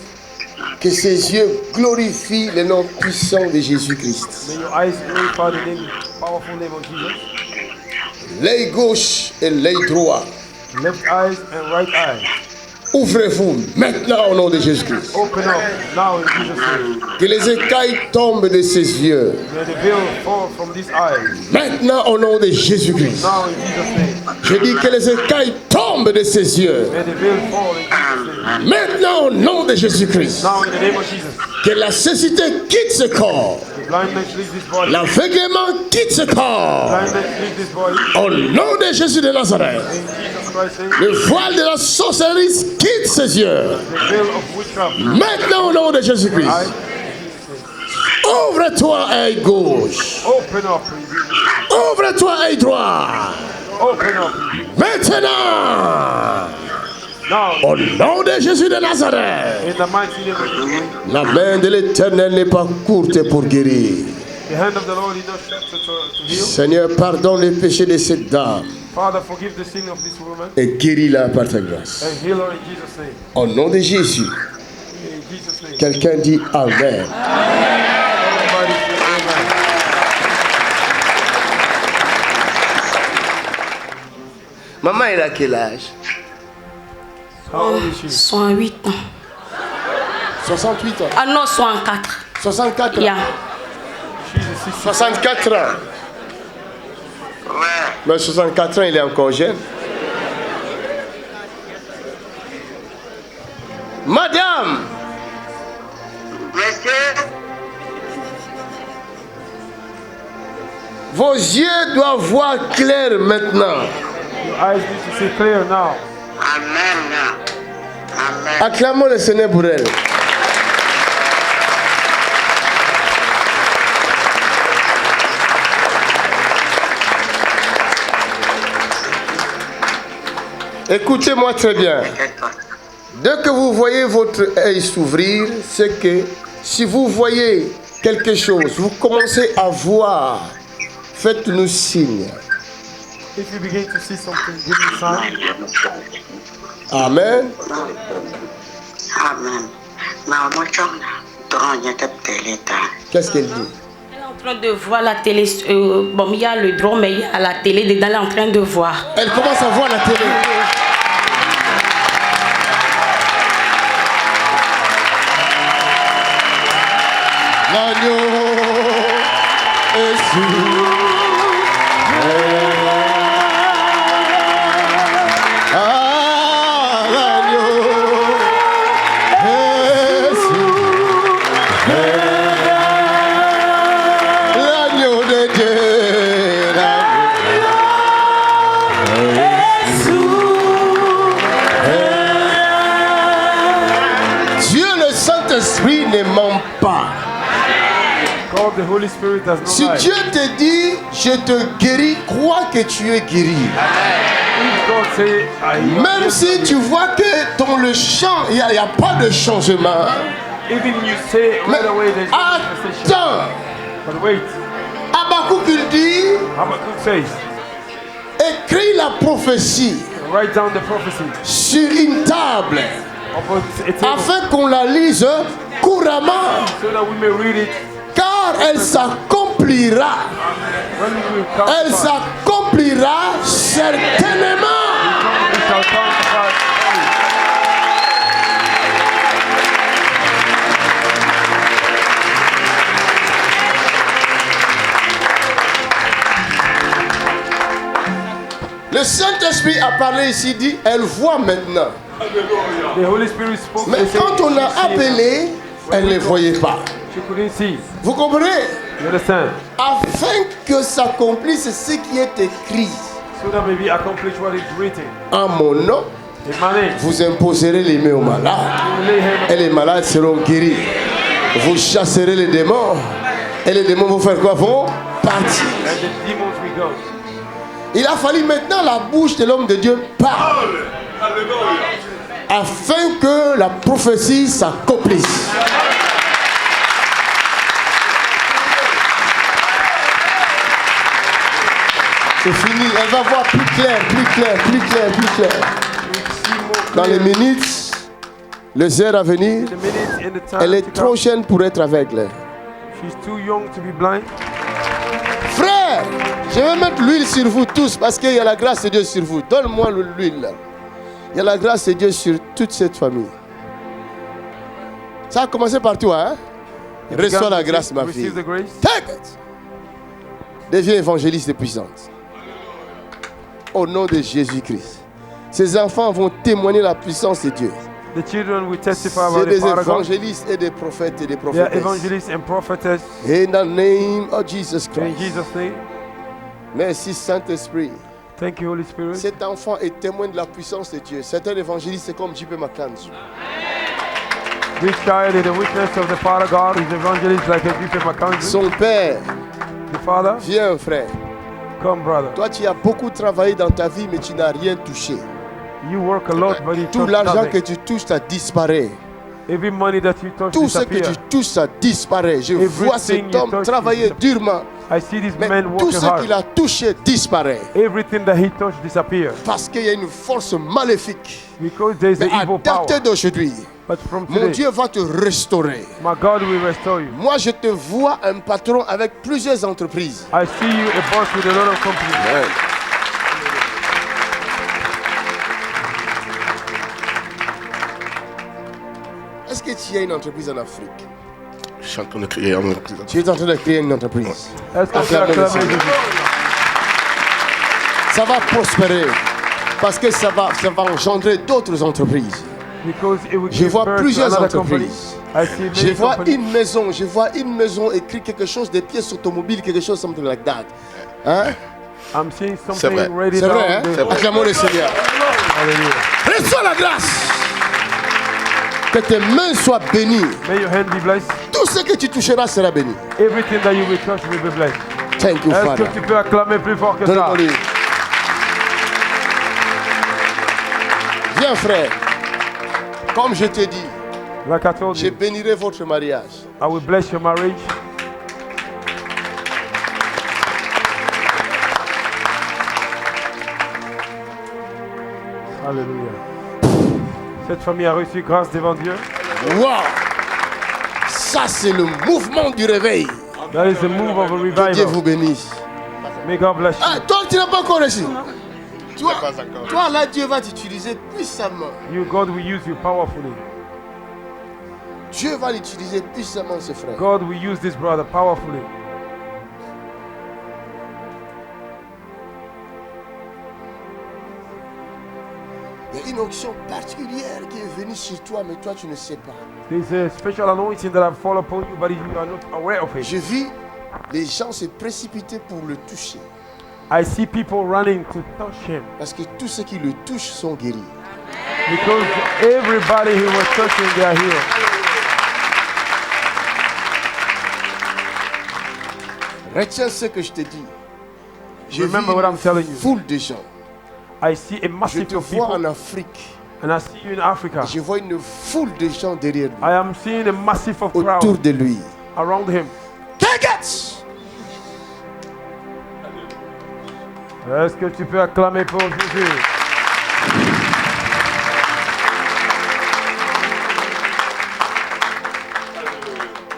que ces yeux glorifient le nom puissant de Jésus-Christ. may your eyes glorify the name, powerful name of Jesus. l'œil gauche et l'œil droit. Left eyes and right eyes. Ouvrez-vous maintenant au nom de Jésus-Christ. Open up now in Jesus' name. Que les écailles tombent de ses yeux. May the veil fall from these eyes. Maintenant au nom de Jésus-Christ. Now in Jesus' name. Je dis que les écailles tombent de ses yeux. May the veil fall in Jesus' name. Maintenant au nom de Jésus-Christ. Now in the name of Jesus. Que la cécité quitte ce corps. The blindness leaves this body. L'aveuglement quitte ce corps. Blindness leaves this body. Au nom de Jésus de Nazareth. In Jesus Christ's name. Le voile de la sorcellerie quitte ses yeux. The veil of witchcraft. Maintenant au nom de Jésus-Christ. Ouvre-toi, œil gauche. Open up. Ouvre-toi, œil droit. Open up. Maintenant. Now. Au nom de Jésus de Nazareth. In the mighty name of Jesus. La main de l'Éternel n'est pas courte pour guérir. The hand of the Lord is not short to heal. Seigneur, pardonne les péchés de cette dame Father, forgive the sin of this woman et guéris-la par ta grâce. and heal her in Jesus' name. Au nom de Jésus, In Jesus' name. quelqu'un dit Amen. Everybody say amen. Maman, elle a quel âge? How old is she? 68 ans. 68 ans. Ah non, 64. 64 ans. Yeah. She's a 60. 64 ans. Ouais. Mais 64 ans, il est encore jeune. Madame, Monsieur, vos yeux doivent voir clair maintenant. Your eyes need to see clear now. Amen. Amen. Acclamons le Seigneur pour elle. Écoutez-moi très bien. Dès que vous voyez votre œil s'ouvrir, c'est que si vous voyez quelque chose, vous commencez à voir, faites-nous signe. If you begin to see something, give me a sign. Amen. Amen. Na mochona dronya teptelita. Qu'est-ce qu'elle dit? Elle est en train de voir la télé. Bon, il y a le drone, mais il y a la télé dedans. Elle est en train de voir. Elle commence à voir la télé. L'agneau est sur. Ah, l'agneau est sur. L'agneau de Dieu. Dieu le Saint-Esprit ne ment pas. God, the Holy Spirit does not Si lie. Dieu te dit, je te guéris, crois que tu es guéri. If God say, I heal Même you, si tu vois que dans le champ, il n'y a pas de changement. even you say Mais right away there's no manifestation. attends, But wait, Habakkuk il dit, Habakkuk says, écris la prophétie write down the prophecy sur une table upon a table afin qu'on la lise couramment, so that we may read it car elle s'accomplira. when we will come Elle to pass. s'accomplira certainement. It shall come to pass. Le Saint-Esprit a parlé ici, dit, elle voit maintenant. The Holy Spirit spoke. Mais they said, quand on a "You see it." appelé, elle ne voyait pas. She couldn't see. Vous comprenez? You understand? Afin que s'accomplisse ce qui est écrit So that maybe accomplish what is written. en mon nom, In my name, vous imposerez les mains aux malades you will lay hands et les malades seront guéris. Vous chasserez les démons et les démons vont faire quoi? Vont partir. and the demons will go. Il a fallu maintenant la bouche de l'homme de Dieu parle afin que la prophétie s'accomplisse. C'est fini, elle va voir plus clair, plus clair, plus clair, plus clair. You will see more Dans les clearly. minutes, les heures à venir, The minutes and the time elle to est trop come. jeune pour être aveugle. She's too young to be blind. Frère, Je vais mettre l'huile sur vous tous parce qu'il y a la grâce de Dieu sur vous. Donne-moi l'huile. Il y a la grâce de Dieu sur toute cette famille. Ça a commencé par toi, hein? Reçois la grâce, ma fille. Take it. Deviens évangéliste et puissante. Au nom de Jésus-Christ. Ces enfants vont témoigner la puissance de Dieu. The children will testify about C'est the des Father God. évangélistes et des prophètes et des They are prophétesses. evangelists and prophetess. In the name of Jesus In Christ. Jesus' name. Merci Saint-Esprit. Thank you, Holy Spirit. Cet enfant est témoin de la puissance de Dieu. C'est un évangéliste, c'est comme J.P. McCann. This child is the witness of the Father God. He's evangelist like a J.P. McCann. Son père, The Father. viens frère. Come, brother. Toi tu as beaucoup travaillé dans ta vie mais tu n'as rien touché. You work a lot, but you Tout touch l'argent que nothing. tu touches, ça disparaît. Every money that you touch Tout ce que disappears. tu touches, ça disparaît. Je vois cet homme travailler durement. I see this Mais man tout working ce qu'il hard. a touché disparaît. Everything that he touched disappears. Parce qu'il y a une force maléfique. Because there is Mais the à evil power. dater d'aujourd'hui, But from mon today, Dieu va te restaurer. my God will restore you. Moi, je te vois un patron avec plusieurs entreprises. I see you a boss with a lot of companies. Est-ce que tu as une entreprise en Afrique? Je suis en train de créer un... Tu es en train de créer une entreprise. Est-ce que tu as Acclamez le acclamé Seigneur. Jésus? Ça va prospérer. Parce que ça va engendrer d'autres entreprises. Because it will Je give vois birth to plusieurs another company. entreprises. I see Je many vois companies. une maison écrit quelque chose, des pièces automobiles, quelque chose, something like that. Hein? I'm seeing C'est vrai. something ready C'est down vrai, hein? there. Acclamons le Seigneur. Hallelujah. Reçois la grâce. Que tes mains soient bénies. May your hand be blessed. Tout ce que tu toucheras sera béni. Everything that you will touch will be blessed. Thank you, Est-ce Father. que tu peux acclamer plus fort que ça? Donne-moi-lui. Viens, frère. Comme je t'ai dit, Like I told je you, bénirai votre mariage. I will bless your marriage. Alléluia. Cette famille a reçu grâce devant Dieu. Wow! Ça, c'est le mouvement du réveil. That is the move of a Que Dieu revival. vous bénisse. May God bless you. Ah, toi, tu n'as pas encore reçu. Toi, là, Dieu va t'utiliser puissamment. You, God will use you powerfully. Dieu va l'utiliser puissamment, ce frère. God will use this brother powerfully. Il y a une onction particulière qui est venue sur toi, mais toi, tu ne sais pas. There's a special anointing that have fallen upon you, but you are not aware of it. Je vis les gens se précipiter pour le toucher. I see people running to touch him Parce que tous ceux qui le touchent sont guéris. because everybody he was touching, they are healed. Retiens ce que je te dis. Je vis Remember what I'm telling you. une foule de gens. I see a Je massive te of vois people, en Afrique. and I see you in Africa. Je vois une foule de gens derrière lui, I am seeing a massive of autour crowd de lui. around him. Take it! Est-ce que tu peux acclamer pour Jésus?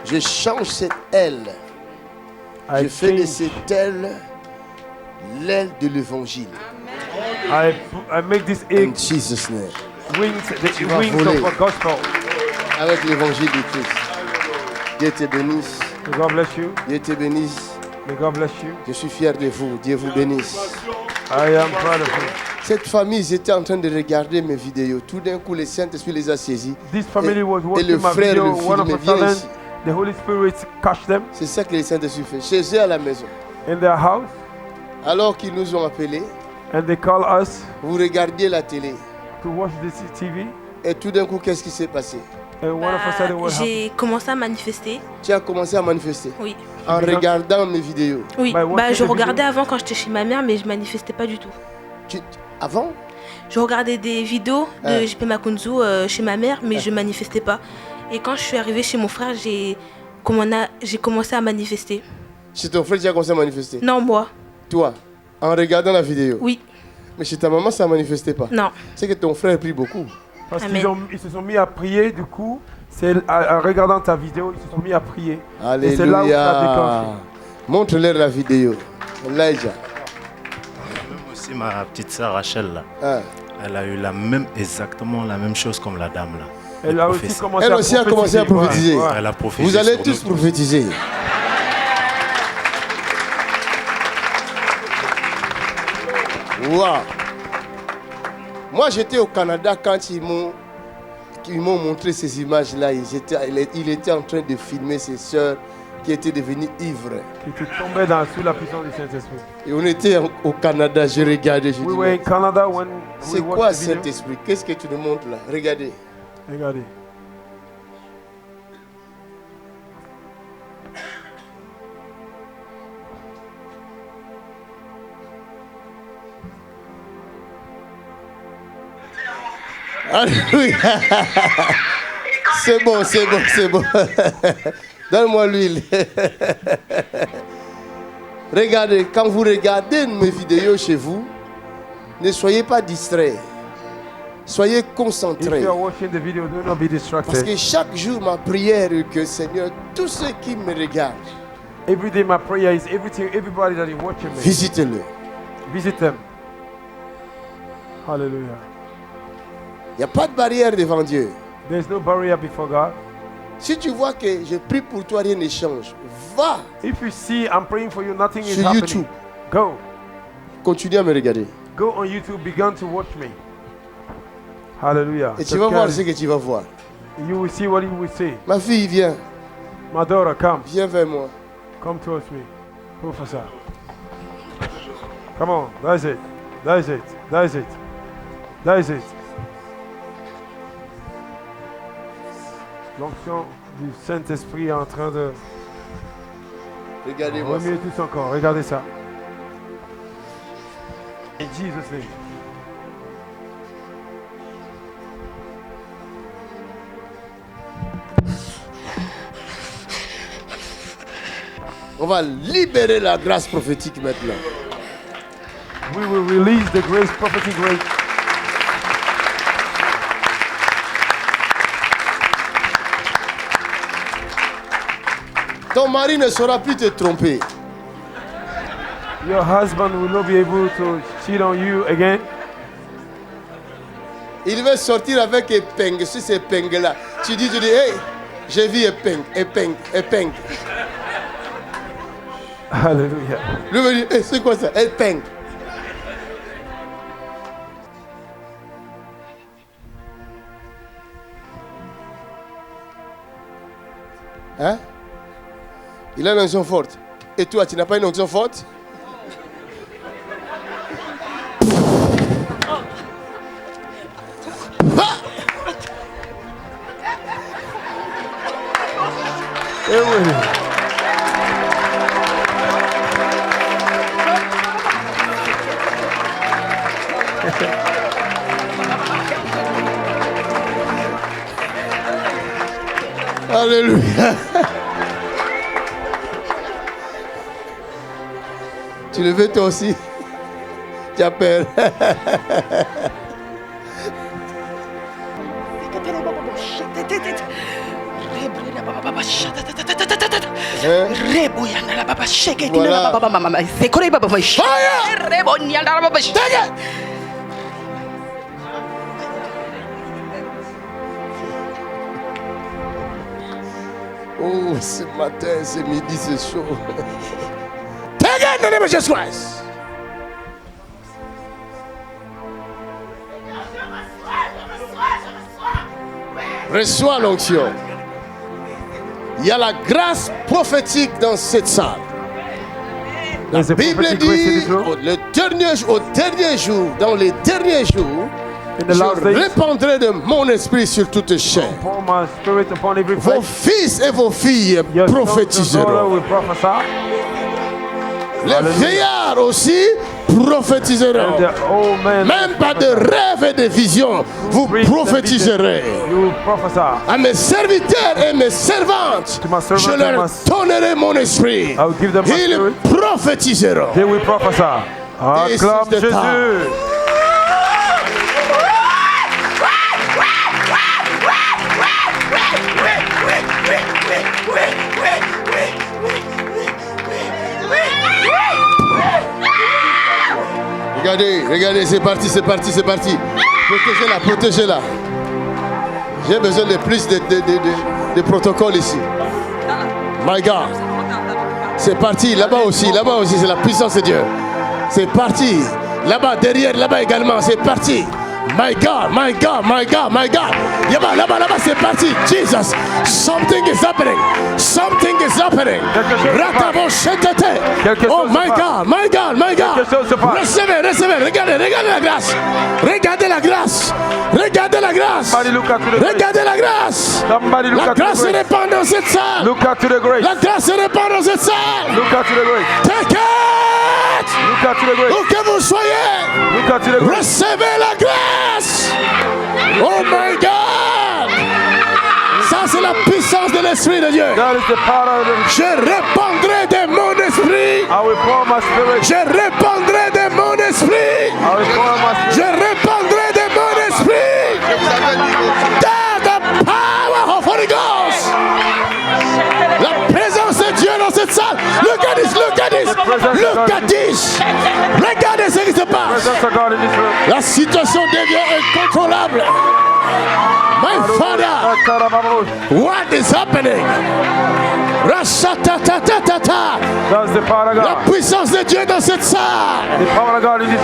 Je change cette aile. I Je fais de change. cette aile l'aile de l'évangile. I make this In egg Jesus' name. wings, Tu the vas wings voler. of a gospel. Avec l'évangile de Christ. Dieu te bénisse. May God bless you. Dieu te bénisse. May God bless you. Je suis fier de vous. Dieu vous bénisse. I am proud of you. Cette famille, ils étaient en train de regarder mes vidéos. Tout d'un coup, le Saint-Esprit les a saisis. This family was Et le watching my frère video. le One of filmait. a Viens sudden, ici. the Holy Spirit catch them C'est ça que le Saint-Esprit fait. Chez eux à la maison. in their house, Alors qu'ils nous ont appelés, and they call us vous regardiez la télé. to watch this TV. Et tout d'un coup, qu'est-ce qui s'est passé? And one of a sudden, what happened? J'ai commencé à manifester. Tu as commencé à manifester Oui. en regardant mes vidéos. Oui. Bah, ouais, Bah, je c'était regardais vidéo. avant quand j'étais chez ma mère, mais je manifestais pas du tout. Avant? Je regardais des vidéos de Ah. JP Makunzu chez ma mère, mais je manifestais pas. Et quand je suis arrivée chez mon frère, j'ai commencé à manifester. Chez ton frère, tu as commencé à manifester? Non, moi. Toi, en regardant la vidéo? Oui. Mais chez ta maman, ça ne manifestait pas? Non. C'est que ton frère prie beaucoup. Parce Amen. qu'ils se sont mis à prier, du coup, c'est en regardant ta vidéo, ils se sont mis à prier. Et c'est là où ça a Alléluia. déclenché. Montre-leur la vidéo. Elijah. Même aussi ma petite sœur Rachel là. Elle a eu exactement la même chose comme la dame là. Elle a aussi commencé à prophétiser. Ouais. Elle a prophétisé. Vous allez tous prophétiser. Wow. Moi j'étais au Canada quand ils m'ont montré ces images-là. Il était en train de filmer ses sœurs qui étaient devenues ivres. Qui étaient tombées sous la puissance du Saint-Esprit. Et on était au Canada, je regardais. We were in Canada when c'est quoi cet esprit? Qu'est-ce que tu nous montres là? Regardez. Regardez. Alléluia. C'est bon. Donne-moi l'huile. Regardez, quand vous regardez mes vidéos chez vous, ne soyez pas distraits. Soyez concentrés. Parce que chaque jour, ma prière est que Seigneur, tous ceux qui me regardent, every day my prayer is everybody that is watching me. Visitez-le. Visit them. Hallelujah. Il n'y a pas de barrière devant Dieu. There is no barrier before God. Si tu vois que je prie pour toi, rien ne change, va. If you see I'm praying for you, nothing is sur happening. YouTube. Go. Continue à me regarder. Go on YouTube, begin to watch me. Hallelujah. Et tu vas voir ce que tu vas voir. You will see what you will see. Ma fille, viens. My daughter, come. Viens vers moi. Come towards me. Professor. Come on, that's it. That's it. That's it. That's it. L'onction du Saint-Esprit est en train de regardez-moi remuer tous encore. Regardez ça. In Jesus' name. On va libérer la grâce prophétique maintenant. We will release the grace, prophetic grace. Ton mari ne saura plus te tromper. Your husband will not be able to cheat on you again. Il va sortir avec épingle, sur ces épingles-là. Tu dis, hey, j'ai vu épingle. Hallelujah. Lui va dire, hey, c'est quoi ça? Épingle. Hein? Il a une onction forte. Et toi, tu n'as pas une onction forte? Eh oui. Alléluia. Tu le veux toi aussi? Tu as peur? Oh, ce matin, ce midi, c'est chaud. Take it in the name of Jesus Christ. Reçois l'onction. Il y a la grâce prophétique dans cette salle. La Bible dit dans les derniers jours, je répandrai de mon esprit sur toute chair. Vos fils et vos filles prophétiseront. Les vieillards aussi prophétiseront. Même pas de rêves et de visions, vous prophétiserez. À mes serviteurs et mes servantes, je leur donnerai mon esprit. Ils prophétiseront. Acclame Jésus. Regardez, c'est parti. Protégez-la. J'ai besoin de plus de protocoles ici. My God. C'est parti, là-bas aussi, c'est la puissance de Dieu. C'est parti. Là-bas, derrière, là-bas également, c'est parti. My God. Là-bas, c'est parti. Jesus, something is happening. Oh my God. Recevez. Regardez la grâce. Regardez la grâce. La grâce se répand dans cette salle. Take it. Où que vous soyez, recevez la grâce. Oh my God. Ça c'est la puissance de l'Esprit de Dieu. Je répandrai de mon esprit. Je répandrai de mon esprit. The power of Holy Ghost. La présence de Dieu dans cette salle. Look at this. Regardez ce qui se passe. La situation devient incontrôlable. My Father, what is happening? La puissance de Dieu dans cette salle.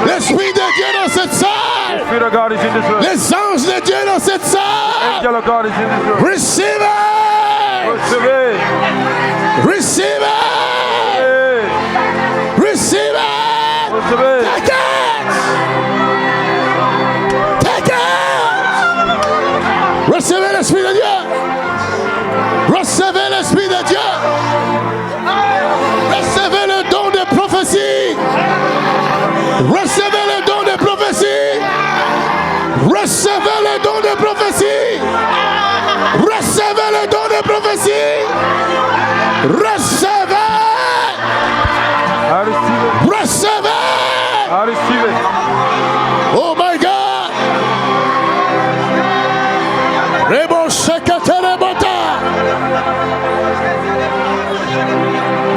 L'Esprit de Dieu dans cette salle. Les anges de Dieu dans cette salle. Receive it. Take it. Recevez l'Esprit de Dieu. Recevez le don de prophétie. Recevez le don de prophétie. Oh my God.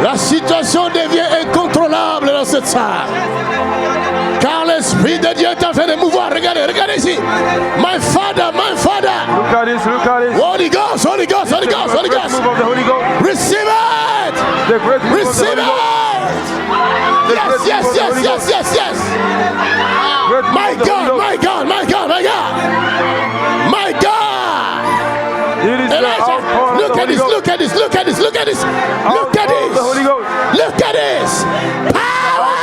La situation devient incontrôlable dans cette salle. Car l'Esprit de Dieu est en train de mouvoir. Regardez ici. My Father. Look at this. Holy Ghost. Receive it. Receive it. Yes. My God. Elijah, look at this. Power.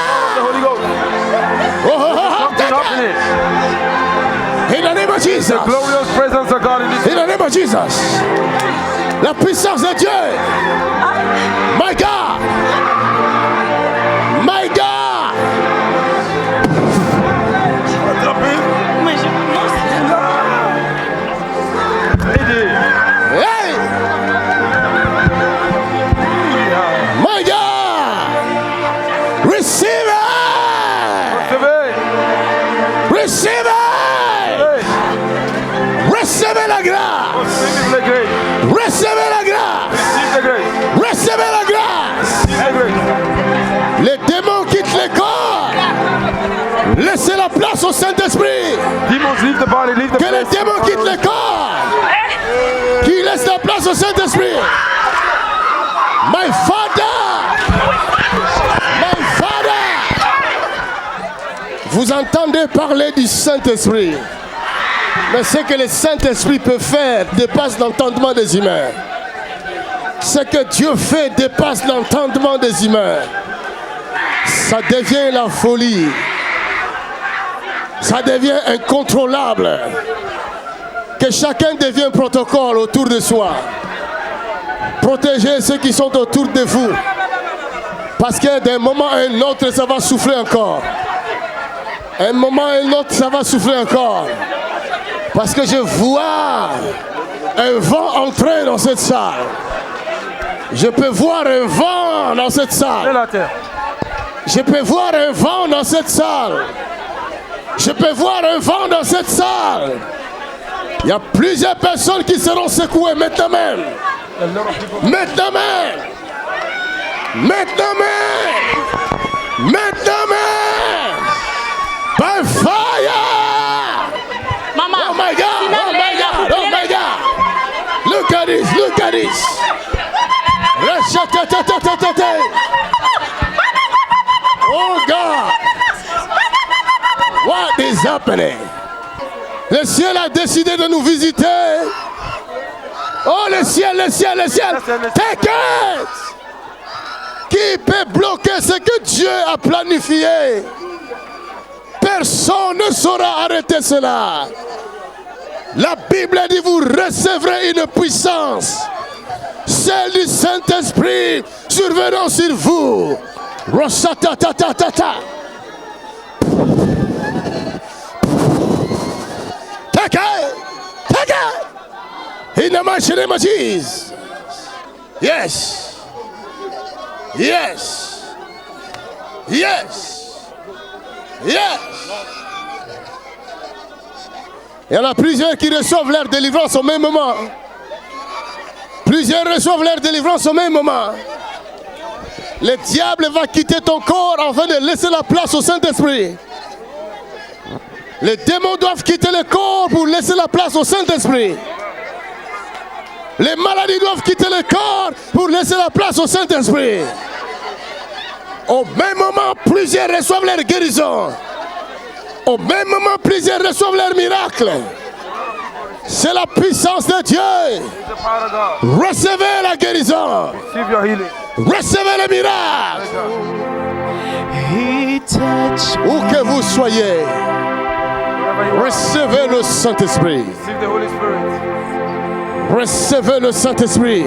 In the name of Jesus. The glorious presence of God in this. In the name of Jesus. La puissance de Dieu. My God. Hey. My God. Receive it. Recevez la grâce. Les démons quittent les corps. Laissez la place au Saint-Esprit. Que les démons quittent les corps. Qui laisse la place au Saint-Esprit. My Father. Vous entendez parler du Saint-Esprit. Mais ce que le Saint-Esprit peut faire dépasse l'entendement des humains. Ce que Dieu fait dépasse l'entendement des humains. Ça devient la folie. Ça devient incontrôlable. Que chacun devienne protocole autour de soi. Protégez ceux qui sont autour de vous. Parce que d'un moment à un autre, ça va souffler encore. Un moment à un autre, ça va souffler encore. Parce que je vois un vent entrer dans cette salle. Je peux voir un vent dans cette salle. Je peux voir un vent dans cette salle. Je peux voir un vent dans cette salle. Il y a plusieurs personnes qui seront secouées maintenant même. Maintenant même. Maintenant même. Maintenant même. The fire! Mama. Oh my God! Oh my God! Oh my God! Look at this! Look at this! Oh God! What is happening? Le ciel a décidé de nous visiter. Oh le ciel, le ciel, le ciel! Take it! Qui peut bloquer ce que Dieu a planifié? Personne ne saura arrêter cela. La Bible dit vous recevrez une puissance, celle du Saint-Esprit survenant sur vous. Rosatatatata. Take it. Take it. In the mighty name of Jesus. Yes. Yes. Yes. Yes. Il y en a plusieurs qui reçoivent leur délivrance au même moment. Plusieurs reçoivent leur délivrance au même moment. Le diable va quitter ton corps afin de laisser la place au Saint-Esprit. Les démons doivent quitter le corps pour laisser la place au Saint-Esprit. Les maladies doivent quitter le corps pour laisser la place au Saint-Esprit. Au même moment, plusieurs reçoivent leur guérison. Au même moment, plusieurs reçoivent leur miracle. C'est la puissance de Dieu. Recevez la guérison. Recevez le miracle. Où que vous soyez, recevez le Saint-Esprit. Recevez le Saint-Esprit.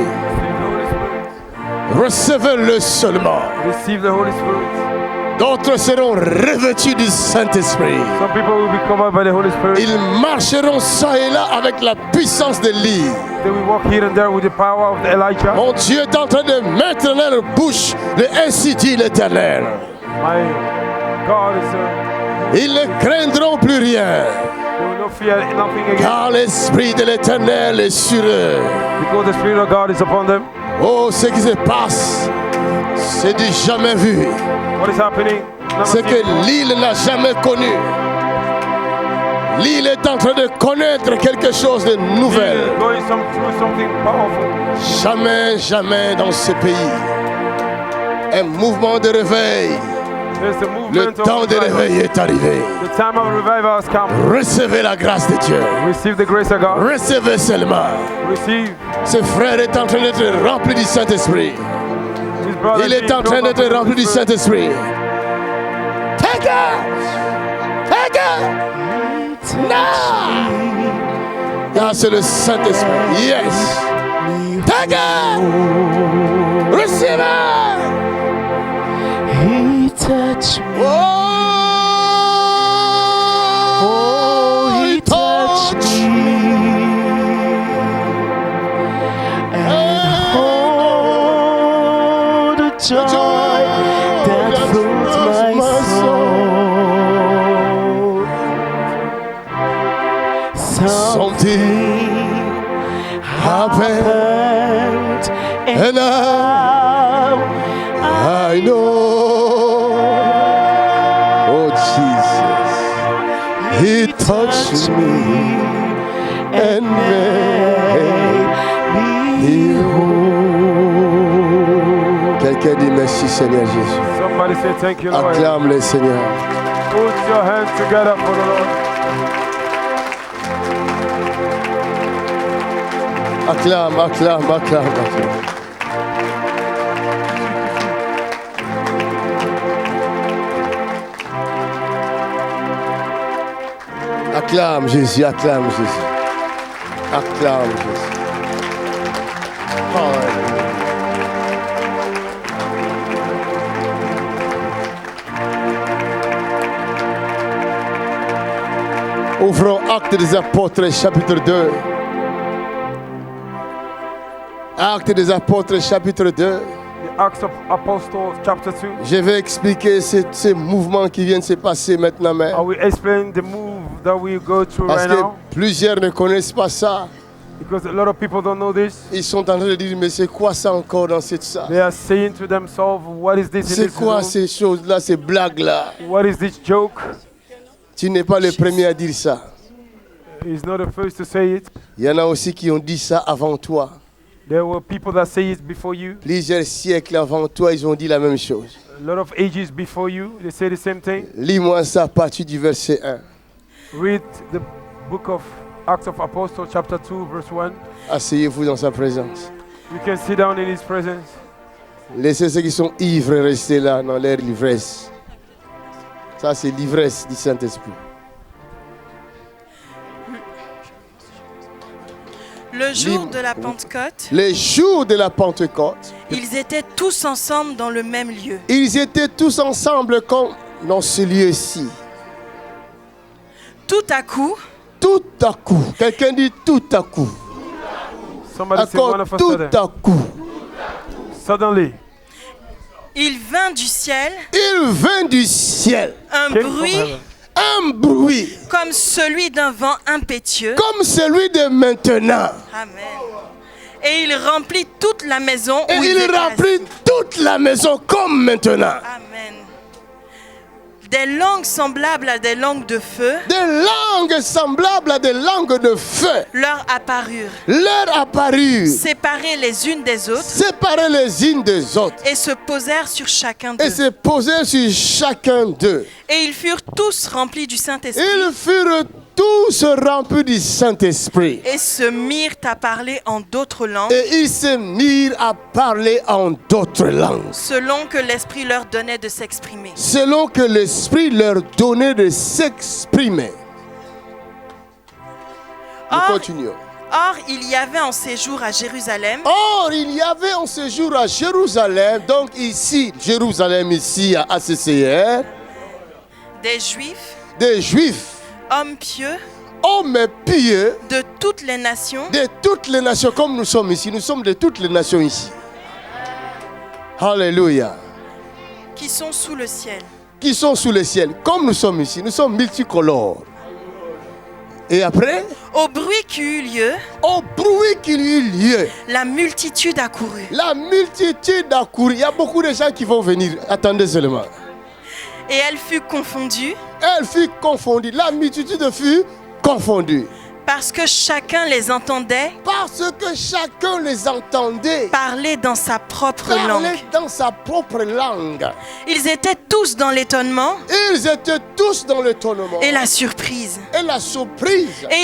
Recevez-le seulement. D'autres seront revêtus du Saint-Esprit. Ils marcheront ça et là avec la puissance d'Élie. Mon Dieu est en train de mettre dans leur bouche le ainsi dit l'Éternel. Ils ne craindront plus rien. Car l'Esprit de l'Éternel est sur eux. Oh, ce qui se passe, c'est du jamais vu. C'est que l'île n'a jamais connu. L'île est en train de connaître quelque chose de nouvel. Jamais, jamais dans ce pays. Un mouvement de réveil. Le temps de réveil est arrivé. Recevez la grâce de Dieu. Recevez seulement. Ce frère est en train d'être rempli du Saint-Esprit. Il est en train d'être rempli du Saint-Esprit. Take it! Take it! Now! Ah, c'est le Saint-Esprit. Yes! Take it! Receive it! He touched me. Oh, he touched me. And oh, the joy that fills my soul. Something happened, and I know. Oh Jesus, He touched me and made me whole. Quelqu'un dit merci Seigneur Jésus. Somebody say thank you, Lord. Acclame le Seigneur. Put your hands together for the Lord. Acclame, acclame, acclame, acclame. Acclame Jésus, acclame Jésus. Acclame Jésus. Ouvrons Actes des Apôtres, chapitre 2. Actes des Apôtres, chapitre 2. Acts of Apostles, chapter 2. Je vais expliquer ces mouvements qui viennent se passer maintenant. Mais I will explain the move that we go through parce right que now. plusieurs ne connaissent pas ça. Because a lot of people don't know this. Ils sont en train de dire mais c'est quoi ça encore dans cette salle? They are saying to themselves, what is this in C'est this quoi room? ces choses-là, ces blagues-là? What is this joke? Tu n'es pas le premier à dire ça. He's not the first to say it. Il y en a aussi qui ont dit ça avant toi. There were people that say it before you. Plusieurs siècles avant toi, ils ont dit la même chose. A lot of ages before you, they say the same thing. Lis-moi ça à partir du verset 1. Read the book of Acts of Apostles, chapter 2, verse 1. Asseyez-vous dans sa présence. You can sit down in his presence. Laissez ceux qui sont ivres rester là dans leur ivresse. Ça, c'est l'ivresse du Saint-Esprit. Le jour de la Pentecôte, les jours de la Pentecôte, ils étaient tous ensemble dans le même lieu. Ils étaient tous ensemble comme dans ce lieu-ci. Tout à coup, quelqu'un dit tout à coup. Encore tout à coup. Suddenly. Il vint du ciel. Un bruit. Comme celui d'un vent impétueux. Comme celui de maintenant. Amen. Et il remplit toute la maison. Et il remplit toute la maison comme maintenant. Amen. Des langues semblables à des langues de feu. Des langues semblables à des langues de feu. Leur apparurent. Séparées les unes des autres. Et se posèrent sur chacun d'eux. Et ils furent tous remplis du Saint-Esprit. Tous remplis du Saint-Esprit. Et se mirent à parler en d'autres langues. Selon que l'Esprit leur donnait de s'exprimer. Nous continuons. Or, il y avait en séjour à Jérusalem. Donc ici, Jérusalem, ici à ACCR. Des Juifs. Hommes pieux de toutes les nations, comme nous sommes ici, nous sommes de toutes les nations ici. Alléluia. Qui sont sous le ciel, comme nous sommes ici, nous sommes multicolores. Et après, au bruit qui eut lieu, la multitude accourut. Il y a beaucoup de gens qui vont venir. Attendez seulement. Et elle fut confondue. La multitude fut confondue. Parce que chacun les entendait. Parler dans sa propre langue. Ils étaient tous dans l'étonnement. Et la surprise. Et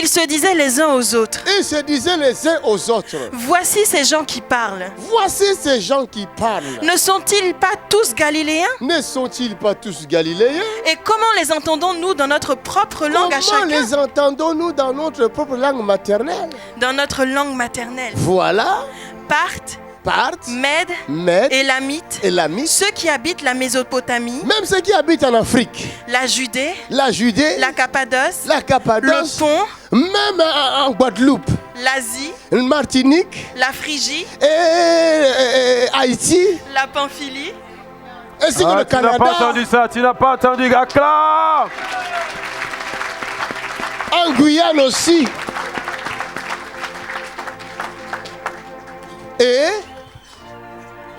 ils se disaient les uns aux autres. Voici ces gens qui parlent. Ne sont-ils pas tous galiléens? Et comment les entendons-nous dans notre propre langue à chacun? Propre langue maternelle. Dans notre langue maternelle. Voilà. Parthes, Mèdes, Élamites, ceux qui habitent la Mésopotamie, même ceux qui habitent en Afrique, la Judée, la Cappadoce, le Pont, même en Guadeloupe, l'Asie, Martinique, la Phrygie, et Haïti, la Pamphylie, ainsi que le Canada. Tu n'as pas entendu ça, tu n'as pas entendu, acclame. En Guyane aussi. Et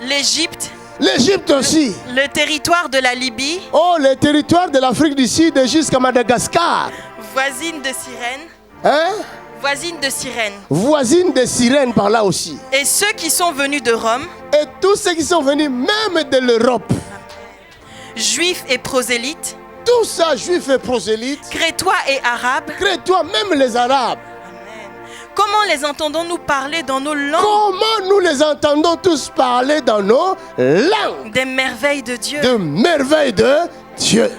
l'Égypte aussi. Le territoire de la Libye. Le territoire de l'Afrique du Sud jusqu'à Madagascar. Voisine de Cyrène. Voisine de Cyrène par là aussi. Et ceux qui sont venus de Rome. Et tous ceux qui sont venus même de l'Europe. Juifs et prosélytes. Tout ça, juifs et prosélytes. Crétois et arabes. Même les arabes. Amen. Comment les entendons-nous parler dans nos langues? Comment nous les entendons tous parler dans nos langues? Des merveilles de Dieu.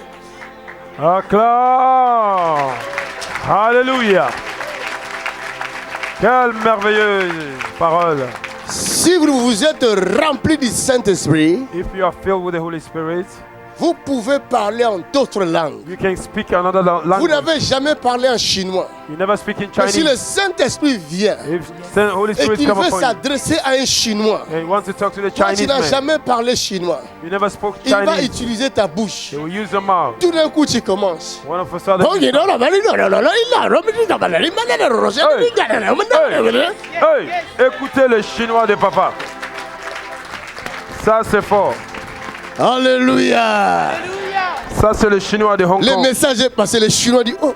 Acclame. Alléluia. Quelle merveilleuse parole. Si vous êtes rempli du Saint-Esprit, if you are filled with the Holy Spirit, vous pouvez parler en d'autres langues. You can speak another language. Vous n'avez jamais parlé en chinois. You never speak in Chinese. Mais si le Saint-Esprit vient et qu'il veut s'adresser à un Chinois, toi tu n'as jamais parlé chinois, il va utiliser ta bouche. Tout d'un coup tu commences. Écoutez les Chinois de papa. Ça c'est fort. Alléluia. Ça, c'est le chinois de Hong Kong. Le message est passé, le chinois dit, oh,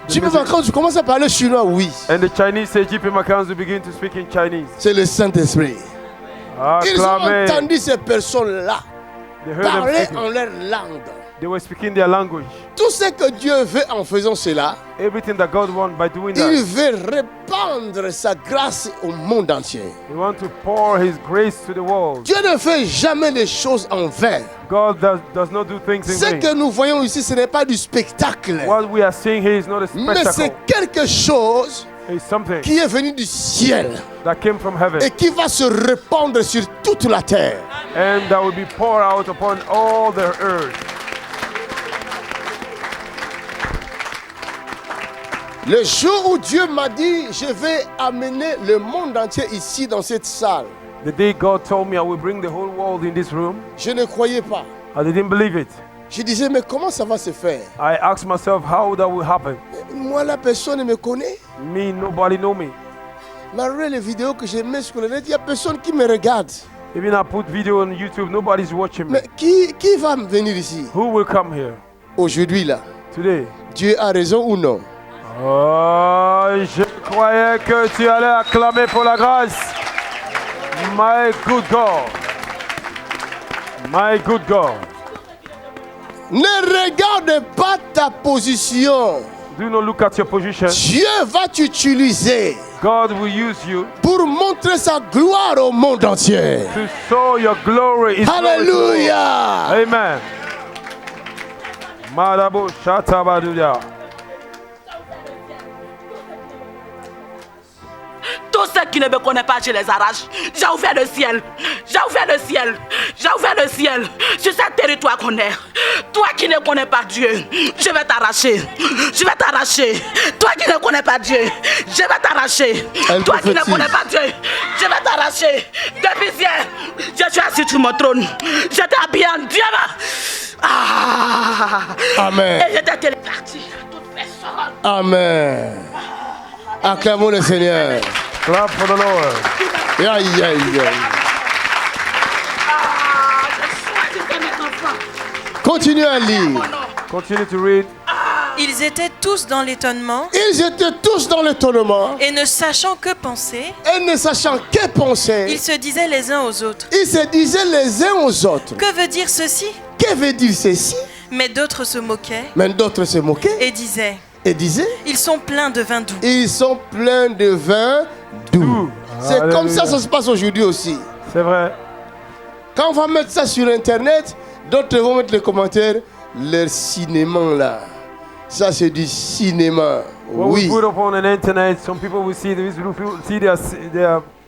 JP Makanzu, tu commences à parler chinois, oui. And the Chinese say, JP Makanzu begin to speak in Chinese. C'est le Saint-Esprit. Ils ont entendu ces personnes-là parler en leur langue. They were speaking their language. Tout ce que Dieu veut en faisant cela, everything that God wants by doing that, il veut répandre sa grâce au monde entier. He wants to pour His grace to the world. Dieu ne fait jamais les choses en vain. God does not do things in vain. Ce que nous voyons ici, ce n'est pas du spectacle. What we are seeing here is not a spectacle. Mais c'est quelque chose qui est venu du ciel that came from heaven, et qui va se répandre sur toute la terre. And that will be poured out upon all the earth. Le jour où Dieu m'a dit, je vais amener le monde entier ici dans cette salle. The day God told me I will bring the whole world in this room, je ne croyais pas. I didn't believe it. Je disais, mais comment ça va se faire? I asked myself how that will happen. Moi, la personne ne me connaît. Me, nobody know me. Malgré les vidéos que je mets sur le net, il n'y a personne qui me regarde. Even I put video on YouTube, nobody's watching me. Mais qui va venir ici? Who will come here? Aujourd'hui là. Today. Dieu a raison ou non? Oh, je croyais que tu allais acclamer pour la grâce. My good God. My good God. Ne regarde pas ta position. Do not look at your position. Dieu va t'utiliser. God will use you pour montrer sa gloire au monde entier. To show your glory. Hallelujah. Amen. Marabo shatabaduya. Tous ceux qui ne me connaissent pas, je les arrache. J'ai ouvert le ciel. J'ai ouvert le ciel. J'ai ouvert le ciel. Sur ce territoire qu'on est. Toi qui ne connais pas Dieu, je vais t'arracher. Je vais t'arracher. Toi qui ne connais pas Dieu, je vais t'arracher. Toi qui ne connais pas Dieu, je vais t'arracher. Depuis hier, je suis assis sur mon trône. J'étais habillé en Dieu. Amen. Et j'étais téléparti. Toute personne. Amen. Acclamons le Seigneur. Clap for the Lord. Aïe, aïe, aïe. Continue à lire. Continue to read. Ils étaient tous dans l'étonnement. Ils étaient tous dans l'étonnement. Et ne sachant que penser. Et ne sachant que penser. Ils se disaient les uns aux autres. Ils se disaient les uns aux autres. Que veut dire ceci? Que veut dire ceci? Mais d'autres se moquaient. Mais d'autres se moquaient. Et disaient. Et disaient. Ils sont pleins de vin doux. Ils sont pleins de vin doux. C'est comme ça se passe aujourd'hui aussi. C'est vrai. Quand on va mettre ça sur Internet, d'autres vont mettre les commentaires. Leur cinéma là. Ça c'est du cinéma. Oui. Put up on the internet, some people will see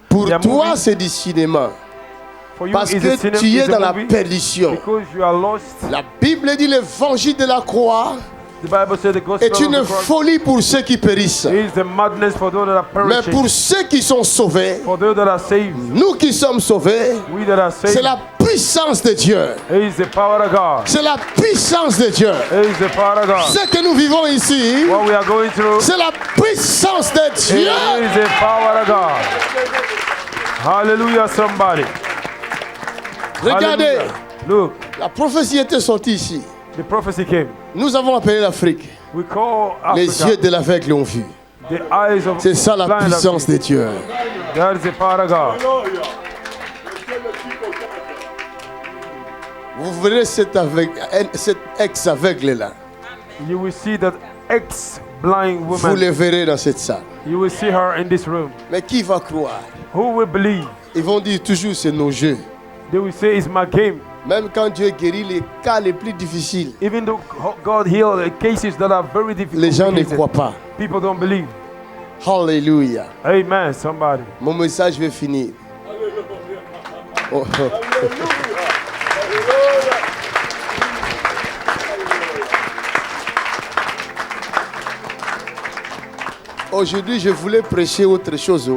Pour toi c'est du cinéma. Parce que tu es dans la perdition. La Bible dit l'évangile de la croix est une folie pour ceux qui périssent. Mais pour ceux qui sont sauvés, nous qui sommes sauvés, c'est la puissance de Dieu. C'est la puissance de Dieu. Ce que nous vivons ici, c'est la puissance de Dieu. Hallelujah, somebody. Regardez, look, la prophétie était sortie ici. The prophecy came. Nous avons appelé l'Afrique. Les yeux de l'aveugle l'ont vu. C'est ça la puissance de Dieu. Vous verrez cet ex-aveugle là. You will see that ex-blind woman. Vous le verrez dans cette salle. You will see her in this room. Mais qui va croire? Who will believe? Ils vont dire toujours c'est nos jeux. They will say it's my game. Même quand Dieu guérit les cas les plus difficiles, even though God heals the cases that are very difficult, les gens ne croient pas. People don't believe. Hallelujah. Amen. Somebody. Mon message va finir. Oh. Aujourd'hui, je voulais prêcher autre chose.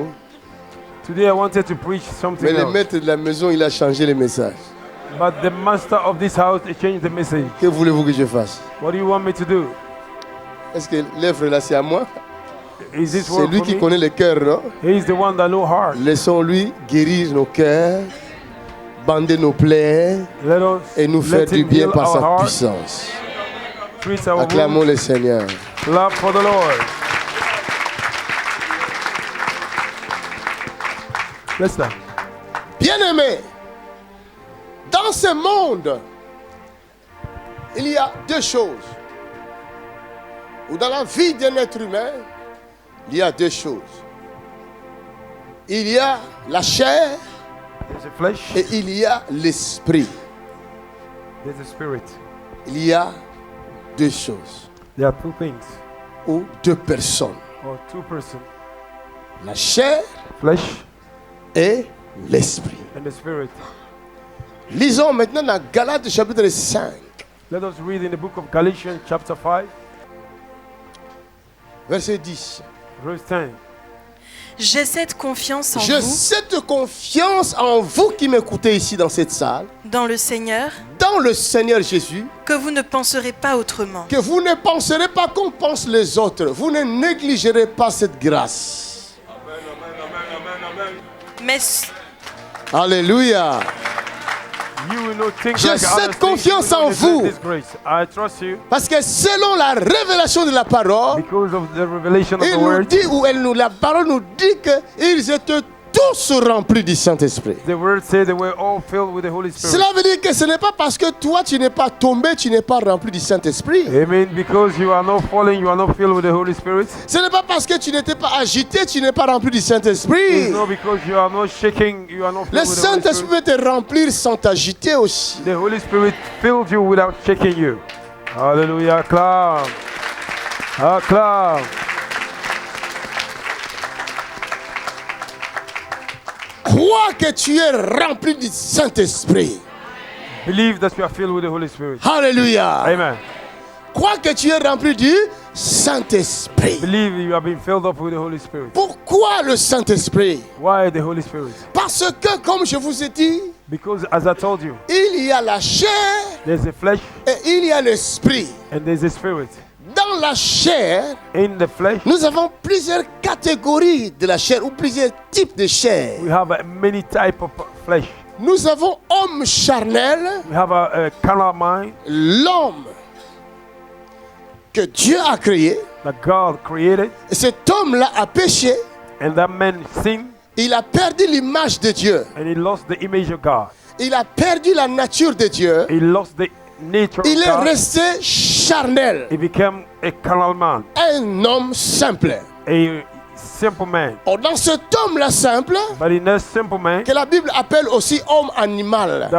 Today I wanted to preach something Mais le else. maître de la maison, il a changé le message. But the master of this house changed the message. Que voulez-vous que je fasse? What do you want me to do? Est-ce que l'œuvre là c'est à moi? C'est lui qui connaît le cœur, non? He is the one that knows heart. Laissons-lui guérir nos cœurs, bander nos plaies et nous faire du bien par sa puissance. Acclamons le Seigneur. Clap for the Lord. Listen. Bien-aimé, dans ce monde, il y a deux choses. Ou dans la vie d'un être humain, il y a deux choses. Il y a la chair et il y a l'esprit. Il y a deux choses. There are two things. Ou deux personnes. Or two persons. La chair et l'esprit. And the spirit. Lisons maintenant dans Galates chapitre 5. Let us read in the book of Galatians chapter 5. Verset 10. Verse 10. J'ai cette confiance en vous. J'ai cette confiance en vous qui m'écoutez ici dans cette salle. Dans le Seigneur. Dans le Seigneur Jésus. Que vous ne penserez pas autrement. Que vous ne penserez pas comme pensent les autres. Vous ne négligerez pas cette grâce. Mais... Alléluia. J'ai cette confiance en vous. Parce que selon la révélation de la parole, il nous dit, la parole nous dit qu'ils étaient tous remplis du Saint-Esprit. The word said they were all filled with the Holy Spirit. Cela veut dire que ce n'est pas parce que toi tu n'es pas tombé, tu n'es pas rempli du Saint-Esprit. Amen. Because you are not falling, you are not filled with the Holy Spirit. Ce n'est pas parce que tu n'étais pas agité, tu n'es pas rempli du Saint-Esprit. No, because you are not shaking, you are not filled Le Saint-Esprit peut te remplir sans t'agiter aussi. The Holy Spirit filled you without shaking you. Hallelujah. Acclaim. Acclaim. Crois que tu es rempli du Saint-Esprit. Believe that you are filled with the Holy Spirit. Hallelujah. Amen. Crois que tu es rempli du Saint-Esprit. Believe you have been filled up with the Holy Spirit. Pourquoi le Saint-Esprit? Why the Holy Spirit? Parce que, comme je vous ai dit, because as I told you, il y a la chair, there's a flesh, et il y a l'esprit. And there's a spirit. Dans la chair, in the flesh, nous avons plusieurs catégories de la chair ou plusieurs types de chair. We have many types of flesh. Nous avons homme charnel, we have a carnal mind, l'homme que Dieu a créé, that God created, et cet homme-là a péché, and that man sinned, il a perdu l'image de Dieu, and he lost the image of God. Il a perdu la nature de Dieu, he lost the nature il of est God. resté charnel, He became a carnal man, un homme simple. a simple man. Or, dans cet homme-là simple, But in that simple man, que la Bible appelle aussi homme animal,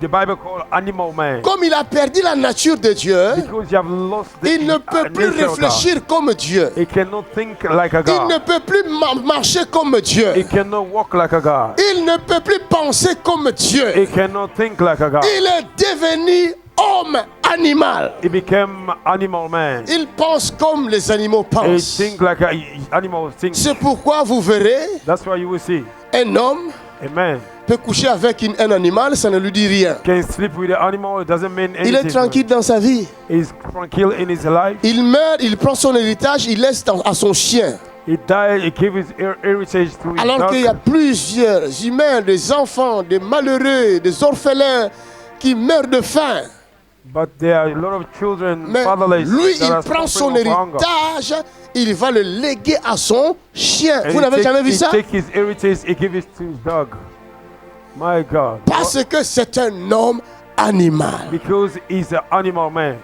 the Bible called animal man, comme il a perdu la nature de Dieu, because you have lost the il ne peut plus nature of God. réfléchir comme Dieu. He cannot think like a Il God. ne peut plus marcher comme Dieu. He cannot walk like a God. Il ne peut plus penser comme Dieu. He cannot think like a God. Il est devenu homme animal. He became animal man. Il pense comme les animaux He pensent. think like animals think. C'est pourquoi vous verrez That's why you will see un homme a man peut coucher avec un animal, ça ne lui dit rien. can sleep with an animal. It doesn't mean anything. Il est tranquille dans sa vie. He's tranquil in his life. Il meurt, il prend son héritage, il laisse à son chien. He died. He gave his heritage to his Alors dog. qu'il y a plusieurs humains, des enfants, des malheureux, des orphelins qui meurent de faim. But there are a lot of children Mais fatherless lui, that il are prend son suffering of hunger. héritage, il va le léguer à son chien. And Vous n'avez jamais vu ça? He take his heritage, he give it to his dog. My God. Parce que c'est un homme animal. Because he's an animal man.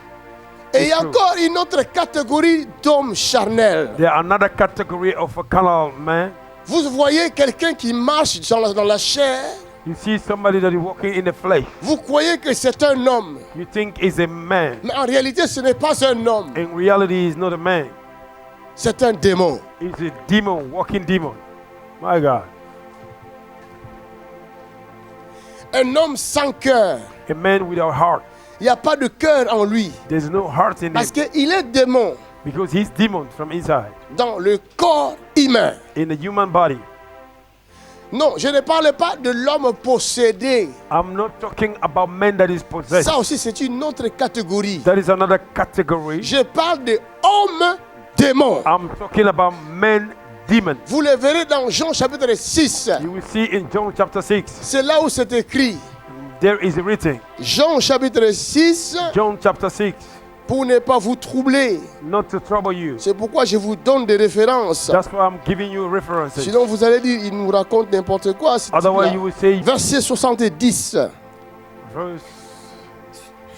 Et il y a encore une autre catégorie d'hommes charnels. There are another category of a carnal man. Vous voyez quelqu'un qui marche dans la chair. You see somebody that is walking in the flesh. Vous croyez que c'est un homme. You think he's a man. Mais en réalité, ce n'est pas un homme. In reality, he's not a man. C'est un démon. He's a demon, walking demon. My God. Un homme sans cœur. A man without heart. Il n'y a pas de cœur en lui. There's no heart in Parce him. qu'il est démon. Because he's demon from inside. Dans le corps humain. In the human body. Non, je ne parle pas de l'homme possédé. I'm not talking about men that is possessed. Ça aussi, c'est une autre catégorie. That is another category. Je parle de homme démon. I'm talking about men demon. Vous le verrez dans Jean chapitre 6. You will see in John chapter 6. C'est là où c'est écrit. There is written. Jean chapitre 6. John chapter 6. Pour ne pas vous troubler. Not to trouble you. C'est pourquoi je vous donne des références. That's why I'm giving you references. Sinon vous allez dire, il nous raconte n'importe quoi. Otherwise you will say. Verset 70. Verse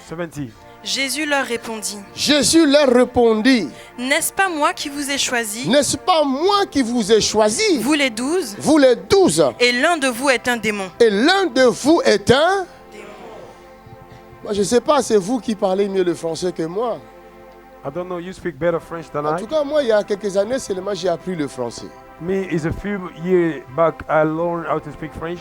70. Jésus leur répondit. Jésus leur répondit. N'est-ce pas moi qui vous ai choisi? N'est-ce pas moi qui vous ai choisi? Vous les 12. Vous les 12. Et l'un de vous est un démon. Et l'un de vous est un démon. Moi, je ne sais pas, c'est vous qui parlez mieux le français que moi. I don't know, you speak better French than I. En tout cas, moi, il y a quelques années seulement, j'ai appris le français. Me, is a few years back, I learned how to speak French.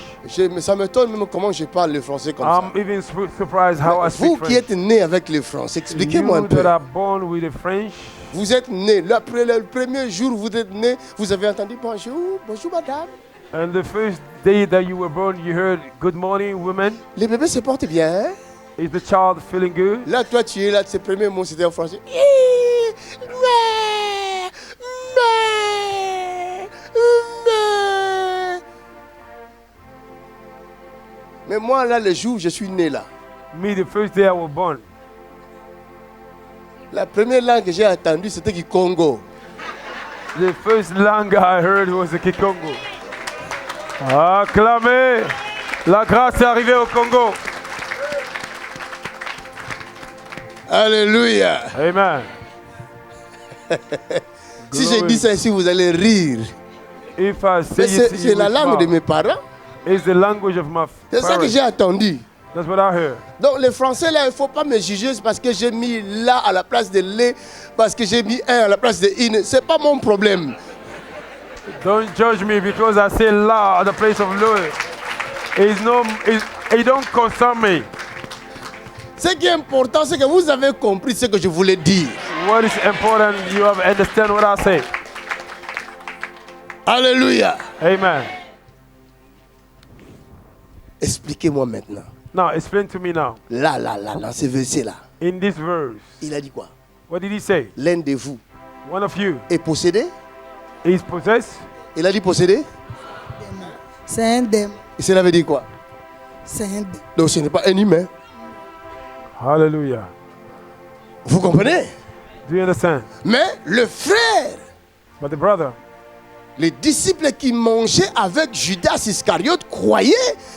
Ça m'étonne même comment je parle le français comme ça. I'm even surprised how I speak vous French. qui êtes né avec le français, expliquez-moi un peu. That are born with the French. Vous êtes né, le premier jour où vous êtes né, vous avez entendu bonjour, bonjour madame. And the first day that you were born, you heard good morning, women. Les bébés se portent bien. Is the child feeling good? Là, toi, tu es là, tes premiers mots, c'était en français. Mais moi, là, le jour où je suis né là. Me, the first day I was born. La première langue que j'ai entendue, c'était Kikongo. The first langue I heard was the Kikongo. Acclamez! La grâce est arrivée au Congo. Alléluia. Amen. Si je dis ça ici, vous allez rire. C'est la langue de mes parents. It's the language of my c'est ça que j'ai entendu. That's what I heard. Donc le français là, il ne faut pas me juger parce que j'ai mis là à la place de lait, parce que j'ai mis un à la place de in. C'est pas mon problème. Don't judge me because I say la at the place of Louis. It don't concern me. Ce qui est important, c'est que vous avez compris ce que je voulais dire. What is important, you have understand what I say. Alléluia. Amen. Expliquez-moi maintenant. Now, explain to me now. Là, dans ce verset-là. In this verse. Il a dit quoi? What did he say? L'un de vous. One of you. Est possédé? Is possessed? Il a dit possédé? C'est un démon. Et cela veut dire quoi? C'est un démon. Donc ce n'est pas un humain. Hallelujah. Vous comprenez? Do you understand? Mais le frère. But the brother. Les disciples qui mangeaient avec Judas Iscariote croyaient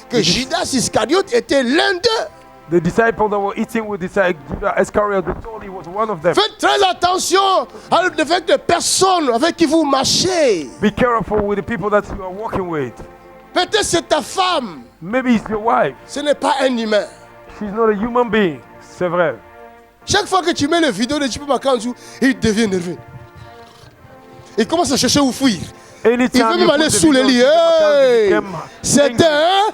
que Judas Iscariote était l'un d'eux. The disciples that were eating with Judas Iscariot, they told he was one of them. Faites très attention avec les personnes avec qui vous marchez. Be careful with the people that you are walking with. Peut-être c'est ta femme. Maybe it's your wife. Ce n'est pas un humain. She's not a human being. C'est vrai. Chaque fois que tu mets les vidéos de Chipo Makanzu, il devient nerveux. Il commence à chercher où fuir. Il veut même aller sous les lits. Hey! C'est un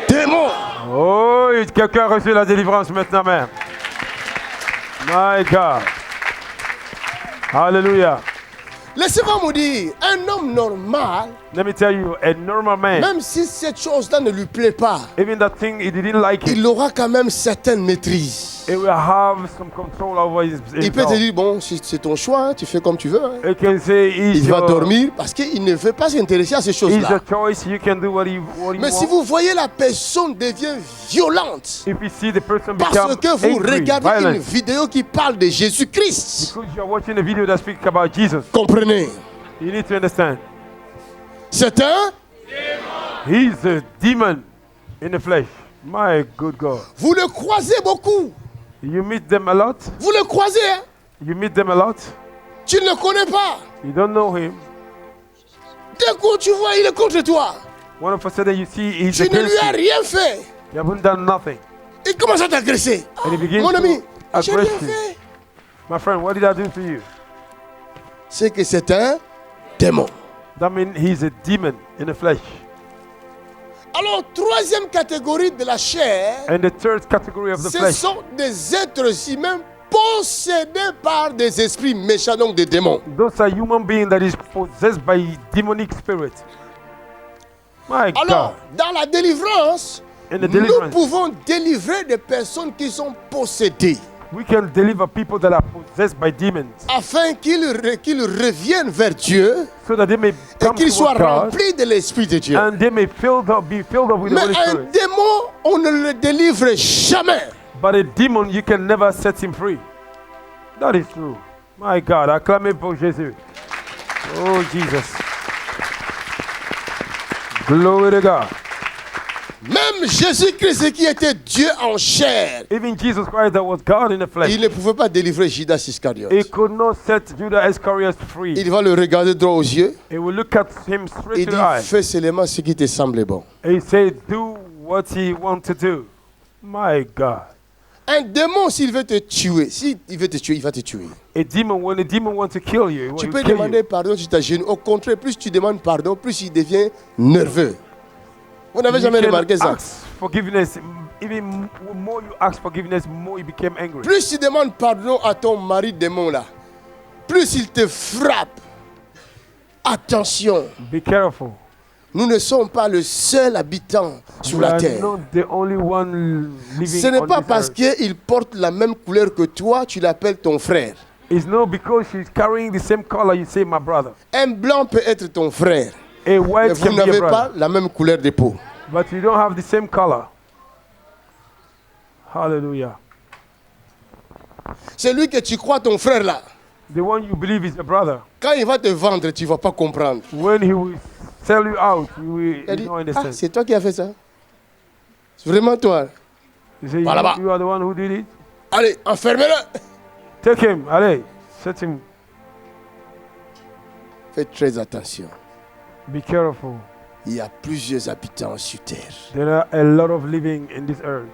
démon. Oh, quelqu'un a reçu la délivrance maintenant même. My God. Hallelujah. Laissez-moi vous dire, un homme normal, let me tell you, a normal man, même si cette chose-là ne lui plaît pas, even that thing he didn't like it, il aura quand même certaine maîtrise. It will have some control over his il peut te dire, bon, c'est ton choix, tu fais comme tu veux. Hein. Can say il va dormir parce qu'il ne veut pas s'intéresser à ces choses-là. Mais si vous voyez la personne devient violente, parce que vous regardez une vidéo qui parle de Jésus-Christ, comprenez. You need to understand. C'est un démon. He's a demon in the flesh. My good God. Vous le croisez beaucoup. You meet them a lot. Vous le croisez. Hein? You meet them a lot. Tu ne le connais pas. You don't know him. D'un coup, tu vois, il est contre toi. One of a sudden you see he's tu ne lui as rien fait. You haven't done nothing. Il commence à t'agresser. Mon ami, j'ai rien fait. My friend, what did I do to you? C'est que c'est un démon. That means he's a demon in the flesh. Alors, troisième catégorie de la chair, and the third category of the ce flesh, sont des êtres humains possédés par des esprits méchants, donc des démons. Those are human beings that is possessed by demonic spirits. My Alors, God. dans la délivrance, nous pouvons délivrer des personnes qui sont possédées. We can deliver people that are possessed by demons. Afin qu'ils reviennent vers Dieu. So that they may et qu'ils soient remplis de l'Esprit de Dieu. And they may be filled up with the Holy Spirit. Mais un démon, on ne le délivre jamais. But a demon, you can never set him free. That is true. My God, acclamez pour Jésus. Oh Jesus. Glory to God. Même Jésus-Christ qui était Dieu en chair, even Jesus Christ that was God in the flesh, il ne pouvait pas délivrer Judas Iscariot. He could not set Judas Iscariot free. Il va le regarder droit aux yeux. He will look at him straight to the eye. Fais seulement ce qui te semble bon. He said, do what he wants to do. My God. Un démon, s'il veut te tuer, il va te tuer. A demon, when a demon wants to kill you, tu peux demander pardon si tu t'agenouilles. Au contraire, plus tu demandes pardon, plus il devient nerveux. Vous n'avez jamais remarqué ça? Forgiveness, even more you ask forgiveness, more he became angry. Plus tu demandes pardon à ton mari démon là, plus il te frappe. Attention. Be careful. Nous ne sommes pas le seul habitant sur la terre. Ce n'est pas parce qu'il porte la même couleur que toi, tu l'appelles ton frère. It's not because she's carrying the same color you say my brother. Un blanc peut être ton frère. A white mais vous n'avez pas la même couleur de peau. But you don't have the same color. Hallelujah. C'est lui que tu crois ton frère là. The one you believe is your brother. Quand il va te vendre, tu vas pas comprendre. When he will sell you out, you don't understand. Ah, c'est toi qui as fait ça. C'est vraiment toi. Par là-bas. You are the one who did it. Allez, enfermez-le. Take him. Allez, set him. Faites très attention. Be careful. Il y a plusieurs habitants sur terre. There are a lot of living in this earth.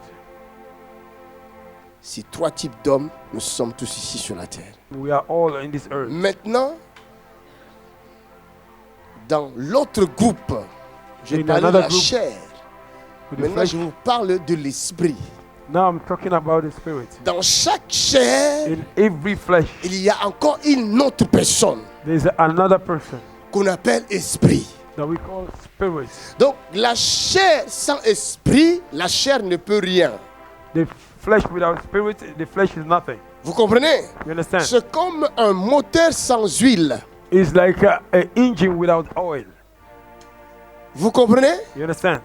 Ces trois types d'hommes, nous sommes tous ici sur la terre. We are all in this earth. Maintenant, dans l'autre groupe, je parle de la chair. Maintenant, je vous parle de l'esprit. Now I'm talking about the spirit. Dans chaque chair, in every flesh, il y a encore une autre personne. There's another person qu'on appelle esprit. That we call spirit. Donc la chair sans esprit, la chair ne peut rien. The flesh without spirit, the flesh is nothing. Vous comprenez? You understand? C'est comme un moteur sans huile. It's like an engine without oil. Vous comprenez? You understand?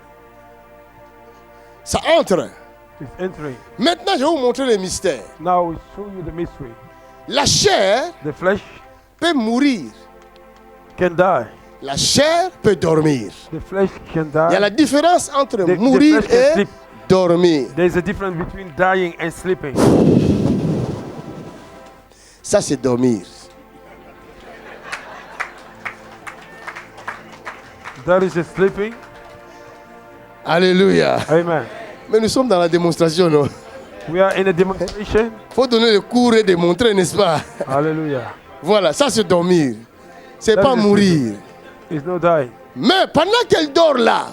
Ça entre. It's entering. Maintenant, je vais vous montrer le mystère. Now we show you the mystery. La chair, the flesh, peut mourir. Can die. La chair peut dormir. The flesh can die. Il y a la différence entre mourir et dormir. There is a difference between dying and sleeping. Ça c'est dormir. That is sleeping. Alléluia. Amen. Mais nous sommes dans la démonstration, non? We are in a demonstration. Faut donner le cours et démontrer, n'est-ce pas? Alléluia. Voilà, ça c'est dormir. C'est pas mourir. It's not dying. Mais pendant qu'elle dort là,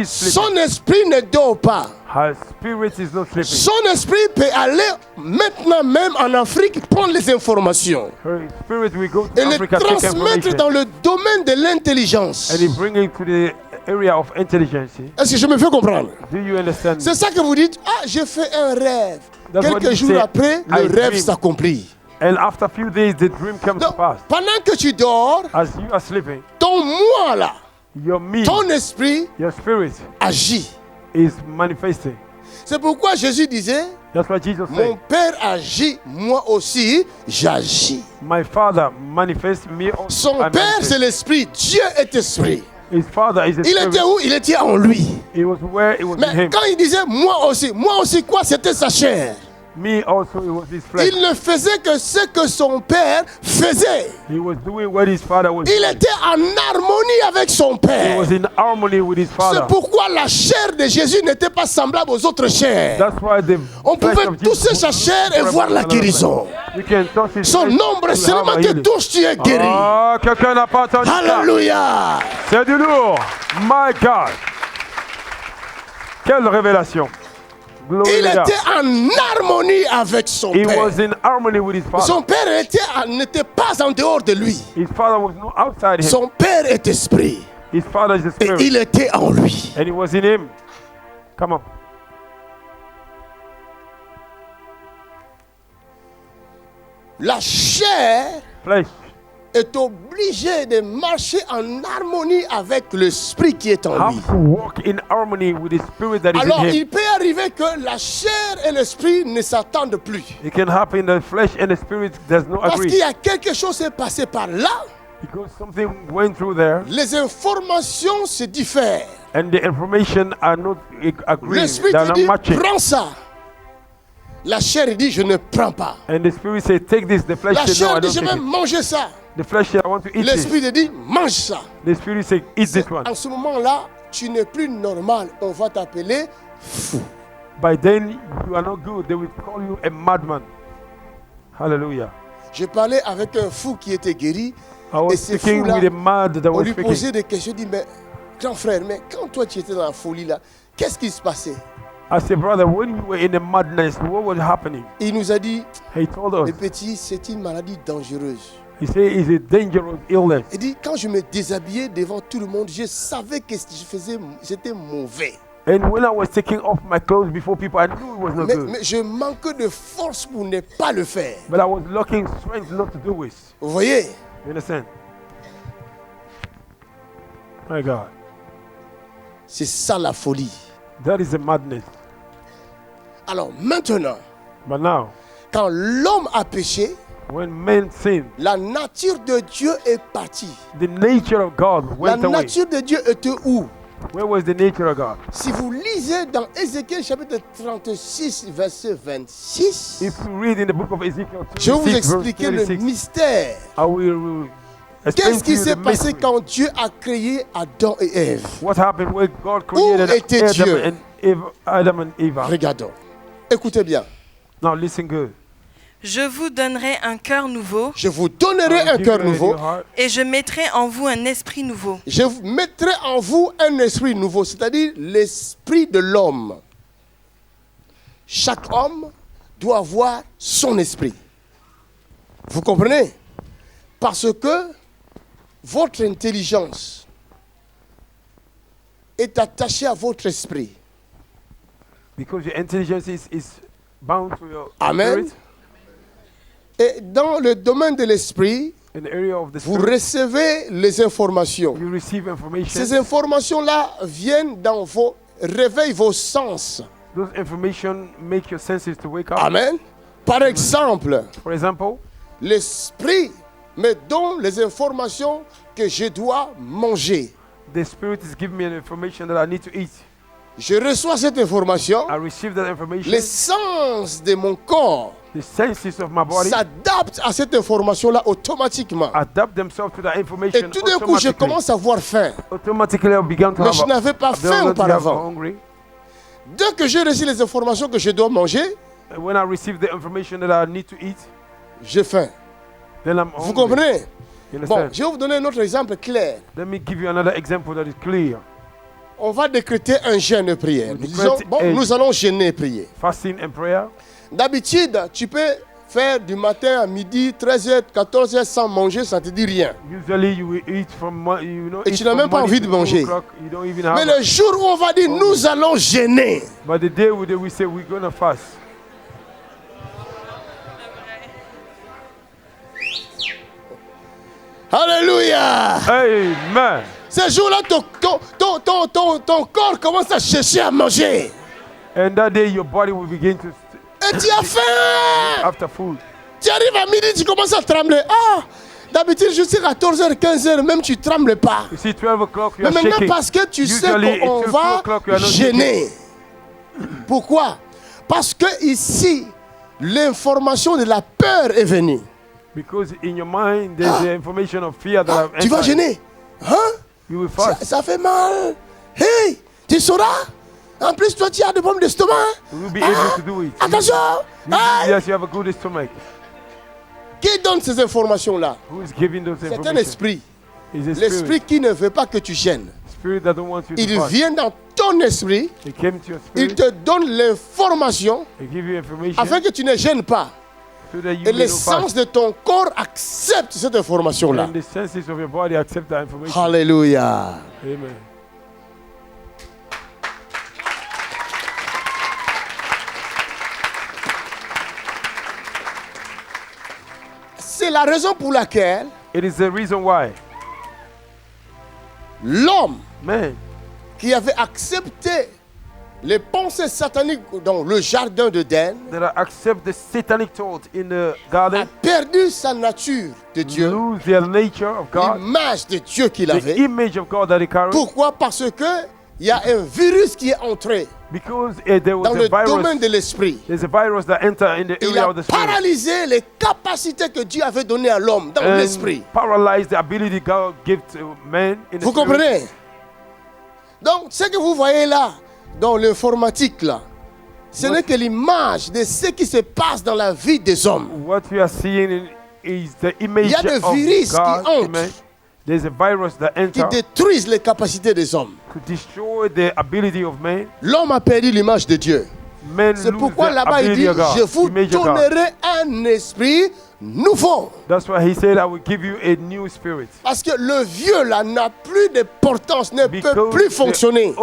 son esprit ne dort pas. Her spirit is not sleeping. Son esprit peut aller maintenant même en Afrique prendre les informations. Her spirit will go to et Africa, les transmettre dans le domaine de l'intelligence. And bring it to the area of intelligence. Est-ce que je me fais comprendre? Do you understand? C'est ça que vous dites. Ah, j'ai fait un rêve. Quelques jours après, le rêve s'accomplit. And after a few days, the dream comes to pass. Pendant que tu dors, as you are sleeping, ton moi là, ton esprit, your spirit, agit. Is manifesting. C'est pourquoi Jésus disait, that's what Jesus mon said. Père agit, moi aussi j'agis. My Father manifests me also. Son Père c'est l'esprit, Dieu est esprit. His father is a il était où? Il était en lui. It was where it was mais in him. Quand il disait moi aussi quoi? C'était sa chair. Me also, it was his flesh. Il ne faisait que ce que son père faisait. He was doing what his father was il doing. était en harmonie avec son père. He was in harmony with his father. C'est pourquoi la chair de Jésus n'était pas semblable aux autres chairs. That's why on pouvait toucher sa chair et voir la guérison. Son nombre, seulement que touche, tu es guéri. Oh, quelqu'un n'a pas entendu. Alléluia. C'est du lourd. My God. Quelle révélation. Il était en harmonie avec son He père. Was in harmony with his father. Son père n'était pas en dehors de lui. His father was not outside him. Son père est esprit. His father is a spirit. Et il était en lui. And he was in him. Come on. La chair est obligée de marcher en harmonie avec l'esprit qui est en lui. Alors, il peut arriver que la chair et l'esprit ne s'attendent plus. Parce qu'il y a quelque chose qui est passé par là. Les informations se diffèrent. L'esprit te dit, prends ça. La chair dit, je ne prends pas. La chair dit, je vais manger ça. L'esprit te dit, mange ça. En ce moment-là, tu n'es plus normal. On va t'appeler fou. By then, you are not good. They will call you a madman. Hallelujah. J'ai parlé avec un fou qui était guéri. Et ce fou-là, on lui posait des questions. Il dit, mais grand frère, mais quand toi tu étais dans la folie là, qu'est-ce qui se passait? I said, brother, when you were in a madness, what was happening? Il nous a dit, he told us, le petit, c'est une maladie dangereuse. He said it's a dangerous illness. Il dit, quand je me déshabillais devant tout le monde, je savais que ce que je faisais, c'était mauvais. And when I was taking off my clothes before people, I knew it was not good. Mais je manquais de force pour ne pas le faire. But I was lacking strength not to do it. Vous voyez? You understand? My God. C'est ça la folie. That is a madness. Alors maintenant, but now, quand l'homme a péché, when man sinned, la nature de Dieu est partie. The nature of God went la nature de Dieu était où? Where was the nature of God? Si vous lisez dans Ézéchiel chapitre 36 verset 26, if you read in the book of Ezekiel 36, je vais vous expliquer le mystère. Qu'est-ce qui s'est passé quand Dieu a créé Adam et Ève? What happened when God created Adam and Eve? Regardons. Écoutez bien. Now listen good. Je vous donnerai un cœur nouveau. Je vous donnerai un cœur nouveau. Et je mettrai en vous un esprit nouveau. Je mettrai en vous un esprit nouveau, c'est-à-dire l'esprit de l'homme. Chaque homme doit avoir son esprit. Vous comprenez? Parce que votre intelligence est attachée à votre esprit. Because your intelligence is bound to your Amen. spirit. Et dans le domaine de l'esprit, vous recevez les informations. Ces informations-là viennent dans vos réveillent vos sens. Those information make your senses to wake up. Amen. Par exemple, l'esprit me donne les informations que je dois manger. The spirit is giving me an information that I need to eat. Je reçois cette information. I receive that information. Les sens de mon corps s'adaptent à cette information-là automatiquement. Adapt themselves to that information. Et tout d'un coup, je commence à avoir faim. Automatically, I began to Mais je n'avais pas faim auparavant. Dès que j'ai reçu les informations que je dois manger, when I receive the information that I need to eat, j'ai faim. Then I'm Vous comprenez? Bon, je vais vous donner un autre exemple clair. Let me give you another example that is clear. On va décréter un jeûne et prière. Disons, nous allons jeûner et prier. Fasting and prayer. D'habitude, tu peux faire du matin à midi, 13h, 14h sans manger, ça ne te dit rien. Usually you will eat from, et tu n'as même pas envie de manger. Mais le jour où on va dire nous allons jeûner. But the day we say we're going to fast. Alléluia. Amen. Ce jour-là, ton corps commence à chercher à manger. And that day your body will begin to. Et tu as faim. After food. Tu arrives à midi, tu commences à trembler. Ah, d'habitude jusqu'à 14h, 15h, même tu ne trembles pas. You see, 12 o'clock, you mais are maintenant shaking. Parce que tu sais qu'on va gêner. Pourquoi? Parce que ici, l'information de la peur est venue. Because in your mind, there's the information of fear that I've entered. Tu vas gêner. Hein? You will fast. Ça fait mal. Hey, tu sauras? En plus, toi, tu as des problèmes d'estomac. You will be able to do it. Attention. Yes, you have a good stomach. Qui donne ces informations-là? Who is giving those information? C'est un esprit. L'esprit qui ne veut pas que tu gênes. Il vient dans ton esprit. Il te donne l'information afin que tu ne gênes pas. Et les sens de ton corps acceptent cette information-là. Alléluia. Amen. c'est la raison pour laquelle it is the reason why l'homme qui avait accepté les pensées sataniques dans le jardin d'Éden a perdu sa nature de Dieu, l'image de Dieu qu'il avait. Pourquoi? Parce que il y a un virus qui est entré dans le domaine de l'esprit. Il a paralysé les capacités que Dieu avait données à l'homme dans l'esprit. Vous comprenez? Donc, ce que vous voyez là, dans l'informatique là, ce n'est que l'image de ce qui se passe dans la vie des hommes. Il y a des virus qui entrent, qui détruisent les capacités des hommes. L'homme a perdu l'image de Dieu. C'est pourquoi là-bas il dit, je vous donnerai un esprit nouveau. That's why he said, I will give you a new spirit. Parce que le vieux là n'a plus d'importance, ne peut plus fonctionner.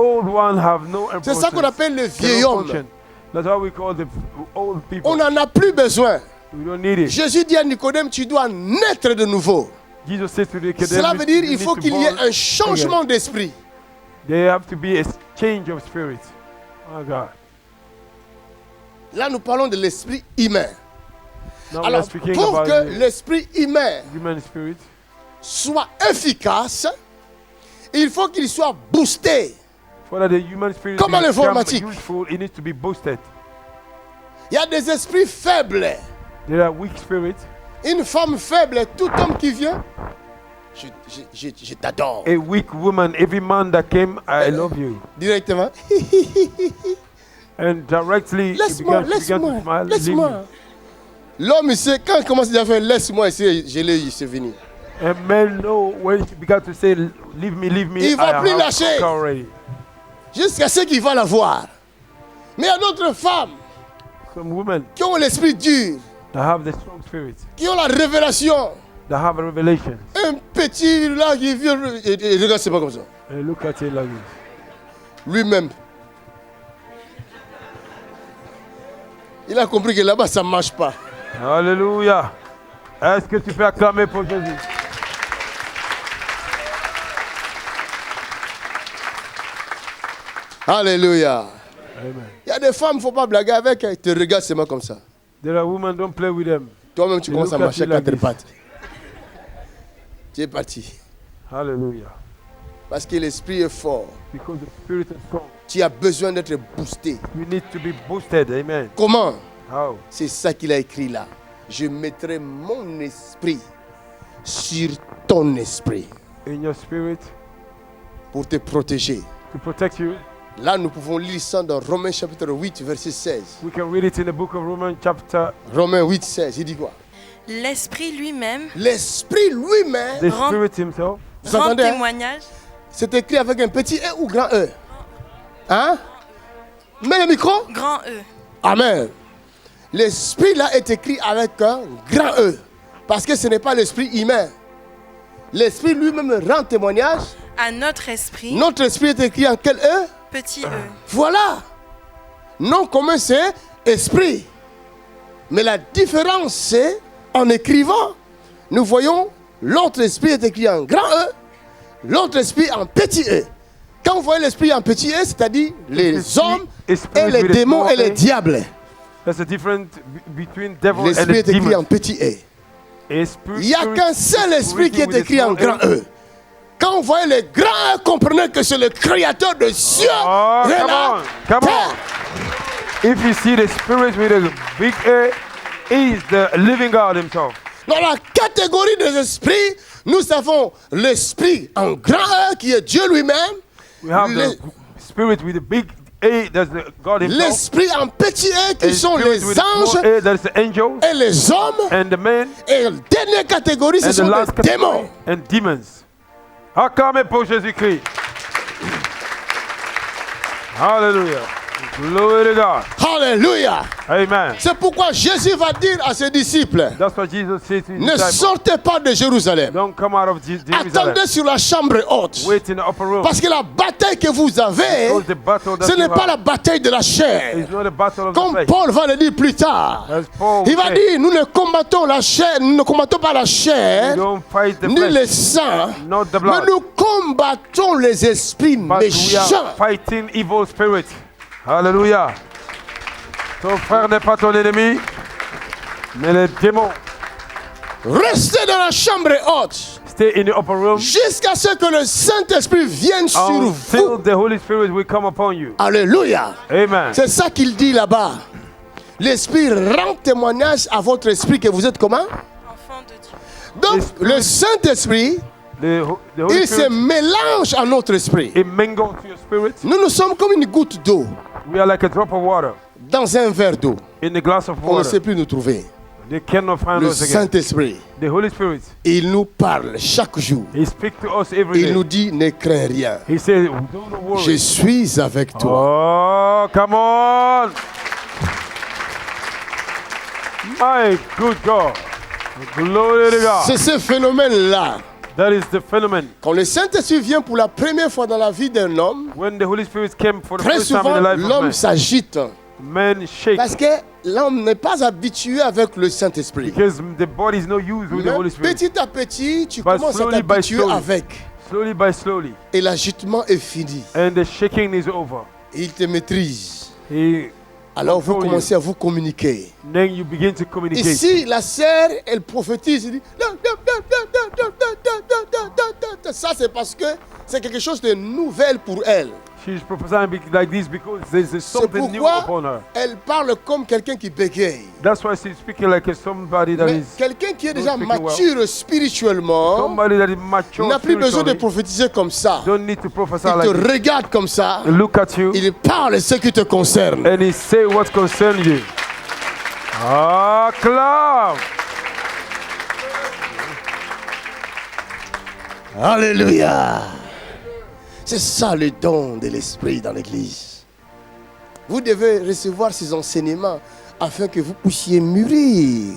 C'est ça qu'on appelle le vieil homme. That's what we call the old people. On n'en a plus besoin. We don't need it. Jésus dit à Nicodème, tu dois naître de nouveau. Cela veut dire qu'il faut qu'il y ait un changement d'esprit. There have to be a change of spirit. Oh God. Là, nous parlons de l'esprit humain. Alors, pour que l'esprit humain soit efficace, il faut qu'il soit boosté. Comme l'informatique. Il y a des esprits faibles. Une femme faible, tout homme qui vient, je t'adore. A weak woman, every man that came, I love you. Directement. And directly, laisse-moi. L'homme, il sait, quand il commence à faire laisse-moi, il sait venir. And men know when he began to say leave me, il ne va plus lâcher jusqu'à ce qu'il va la voir. Mais il y a d'autres femmes qui ont l'esprit dur, qui ont la révélation. Un petit là qui vient, et regarde, c'est pas comme ça. Lui-même. Il a compris que là-bas, ça ne marche pas. Alléluia. Est-ce que tu peux acclamer pour Jésus? Alléluia. Il y a des femmes, il ne faut pas blaguer avec. Elles te regardent seulement comme ça. There are women, don't play with them. Toi-même, tu commences à marcher à quatre pattes. Tu es parti. Alléluia. Parce que l'esprit est fort. Because the spirit is strong. Tu as besoin d'être boosté. You need to be boosted. Amen. Comment? How? C'est ça qu'il a écrit là. Je mettrai mon esprit sur ton esprit. In your spirit. Pour te protéger. To protect you. Là, nous pouvons lire ça dans Romains chapitre 8, verset 16. We can read it in the book of Romans chapter. Romains 8, 16. Il dit quoi? L'esprit lui-même. L'esprit lui-même. The spirit himself. Rend témoignage. C'est écrit avec un petit E ou grand E? Hein? Mets le micro. Grand E. Amen. L'esprit là est écrit avec un grand E. Parce que ce n'est pas l'esprit humain. L'esprit lui-même rend témoignage. À notre esprit. Notre esprit est écrit en quel E? Petit E. Voilà. Nom commun c'est esprit. Mais la différence c'est en écrivant, nous voyons l'autre esprit est écrit en grand E, l'autre esprit en petit E. Quand vous voyez l'esprit en petit E, c'est-à-dire les hommes et les démons et les diables. L'esprit est écrit en petit E. Il n'y a qu'un seul esprit qui est écrit en grand E. Quand vous voyez les grands E, comprenez que c'est le créateur de cieux et la terre. If you see the spirit with a big E, he is the living God himself. Dans la catégorie des esprits, nous avons l'esprit en grand E qui est Dieu lui-même. We have the spirit with a big A, that's the God himself. L'esprit en petit E qui sont les anges et les hommes. And the men. Et la dernière catégorie, ce sont les démons. And demons. Acclamez pour Jésus-Christ. Hallelujah. Glory to God. Hallelujah. Amen. C'est pourquoi Jésus va dire à ses disciples, That's what Jesus said to his ne disciples. sortez pas de Jérusalem. Don't come out of Jerusalem. Attendez sur la chambre haute. Wait in the upper room. Parce que la bataille que vous avez, Because the battle that ce n'est you pas have la bataille de la chair. is not a battle of Comme the flesh. Paul va le dire plus tard. As Paul Il va said, dire, nous ne combattons la chair, nous ne combattons pas la chair, we don't fight the ni flesh, les sang, not the mais blood. nous combattons les esprits But we méchants. are fighting evil spirits. Hallelujah. Ton frère n'est pas ton ennemi, mais les démons. Restez dans la chambre haute. Stay in the upper room jusqu'à ce que le Saint-Esprit vienne sur vous. until the Holy Spirit will come upon you. Alléluia. Amen. C'est ça qu'il dit là-bas. L'Esprit rend témoignage à votre esprit que vous êtes comment? Enfant de Dieu. Donc le Saint-Esprit, il se mélange à notre esprit. It mingles to your spirit. Nous sommes comme une goutte d'eau. We are like a drop of water. Dans un verre d'eau. In a glass of On ne water. sait plus nous trouver. They cannot find Le us again. Saint-Esprit, The Holy Spirit, il nous parle chaque jour. He speaks to us every day. Il nous dit, ne crains rien. He says, don't worry. Je suis avec toi. Oh, come on. My good God. Glory to God. C'est ce phénomène-là. That is the phenomenon. Quand le Saint-Esprit vient pour la première fois dans la vie d'un homme, When the Holy Spirit came for the très first time souvent, in the life of l'homme man, s'agite. men shake Parce que l'homme n'est pas habitué avec le Saint-Esprit. because the body is not used with the Mais Holy Spirit. petit à petit, tu But commences à slowly by t'habituer slowly. avec. Slowly by slowly. Et l'agitement est fini. And the shaking is over. Et il te maîtrise. He, Alors vous control commencez à vous communiquer. then you begin to communicate. Ici, la sœur, elle prophétise. Elle dit, ça, c'est parce que c'est quelque chose de nouvel pour elle. She's prophesying like this because there's C'est something new pourquoi upon her. elle parle comme quelqu'un qui bégaye. That's why she's speaking like somebody that Mais is quelqu'un qui est not déjà speaking well. mature spirituellement Somebody that is mature n'a plus besoin de spiritually. prophétiser comme ça. Don't need to prophesy Il like te this. regarde comme ça. Look at you Il parle ce qui te concerne. and he say what concerns you. Ah, clap. Alléluia. C'est ça le don de l'Esprit dans l'Église. Vous devez recevoir ces enseignements afin que vous puissiez mûrir.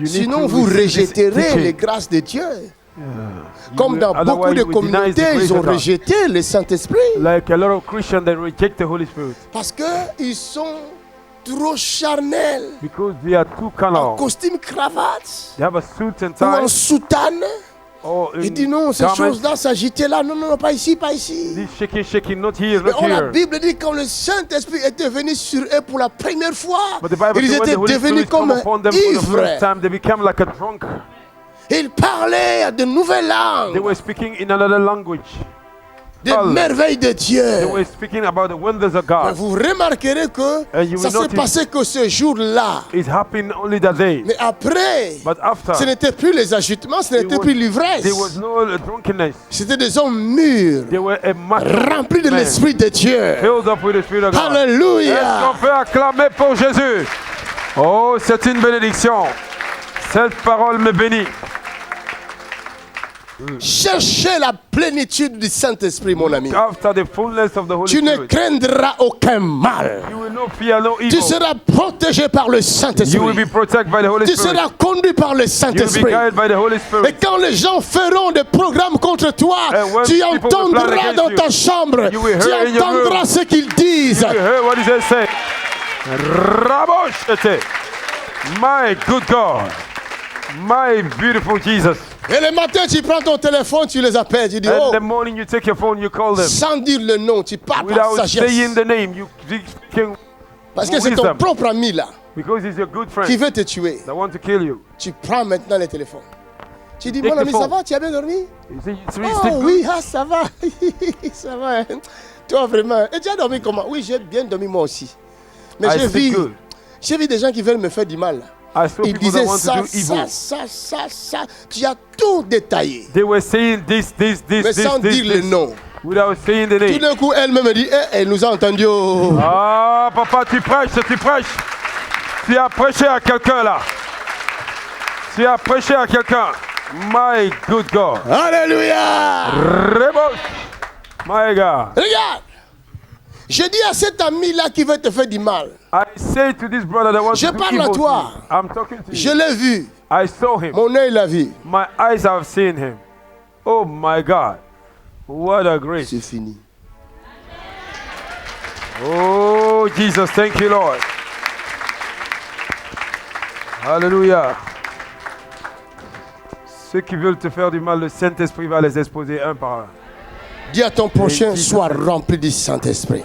Sinon, vous rejetterez les grâces de Dieu. Comme dans beaucoup de communautés, ils ont rejeté le Saint-Esprit. Like a lot of Christians that reject the Holy Spirit. Parce qu'ils sont trop charnels. Because they are too En carnal. costume cravate They have a suit and ou en tie. soutane. Or Il in dit non, ces garments. choses-là s'agitaient là. Non, non, non, pas ici, pas ici. This shaking, not here, Mais not la here. Bible dit quand le Saint-Esprit était venu sur eux pour la première fois, But the Bible ils says when étaient the Holy devenus Spirit come comme upon them for the ivres. first time, they become like a drunk. Ils parlaient de nouvelles They langues, were speaking in another language. des merveilles de They Dieu. were speaking about the wonders of Mais God. vous remarquerez que And you ça will s'est notice- passé que ce jour-là. It happened only that day. Mais après, But after, ce n'était plus les agitements, ce n'était was- plus l'ivresse. there was no drunkenness. C'était des hommes mûrs, They were a mature remplis de man, l'Esprit de Dieu. filled up with the Spirit of God. Est-ce Alléluia. qu'on peut acclamer pour Jésus? Oh, c'est une bénédiction. Cette parole me bénit. Cherchez la plénitude du Saint-Esprit, mon ami. After the fullness of the Holy Tu ne Spirit, craindras aucun mal. you will not fear no Tu evil. seras protégé par le You will Saint-Esprit. be protected by the Holy Tu Spirit. seras conduit par le You will be Saint-Esprit. guided by the Holy Et Spirit. quand les gens feront des programmes contre toi, And when tu people will plan entendras against dans you, ta chambre, you will tu hear in your entendras room. ce qu'ils disent. You heard what he said. Raboshete. My good God. My beautiful Jesus. Et le matin, tu prends ton téléphone, tu les appelles, tu dis, And oh, in the morning you take your phone, you call them. sans dire le nom, tu parles par Without sagesse. saying the name, you can Parce que c'est ton wisdom. propre ami là, Because he's your good qui friend veut te tuer. that want to kill you. Tu prends maintenant le téléphone. Tu dis, Take mon the ami, ça phone. va, tu as bien dormi? You say, it's Oh still oui, good. ah, ça va. Ça va. Hein. Toi, vraiment. Et tu as dormi comment? Oui, j'ai bien dormi moi aussi. Mais I j'ai sleep vu, good. j'ai vu des gens qui veulent me faire du mal. I saw Ils people that disaient want ça, to do evil. ça. Tu as tout détaillé. They were saying this, Mais sans dire le nom. without saying the Tout name. d'un coup, elle-même me dit, elle nous a entendu. Oh. Ah, papa, tu prêches. Tu as prêché à quelqu'un là. Tu as prêché à quelqu'un. My good God. Alléluia. Rebos. My God. Regarde. Je dis à cet ami-là qui veut te faire du mal. I say to this brother that wants Je to do parle à evil toi. to you. I'm talking to Je you. l'ai vu. I saw him. Mon œil l'a vu. My eyes have seen him. Oh my God. What a grace. C'est fini. Oh Jesus, thank you Lord. Alléluia. Ceux qui veulent te faire du mal, le Saint-Esprit va les exposer un par un. Dis à ton prochain, sois rempli du Saint-Esprit.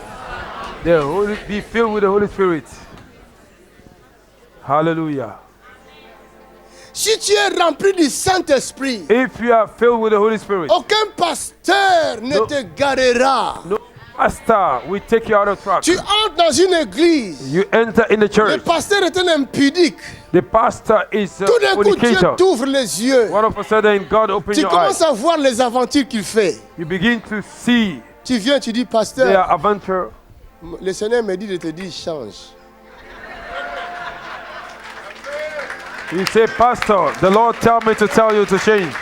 Be filled with the Holy Spirit. Hallelujah. Si tu es rempli du Saint-Esprit, if you are filled with the Holy Spirit, aucun pasteur ne te garera. No pastor will take you out of track. Tu entres dans une église. You enter in the church. Le pasteur est un impudique. The pastor is a tout d'un coup, Dieu fornicator. t'ouvre les yeux. One of a sudden, God opens tu your commences eyes. à voir les aventures qu'il fait. You begin to see. Tu viens, tu dis, pasteur. Their adventure. Le Seigneur me dit de te dire, change. You say, Pastor, the Lord tell me to tell you to change.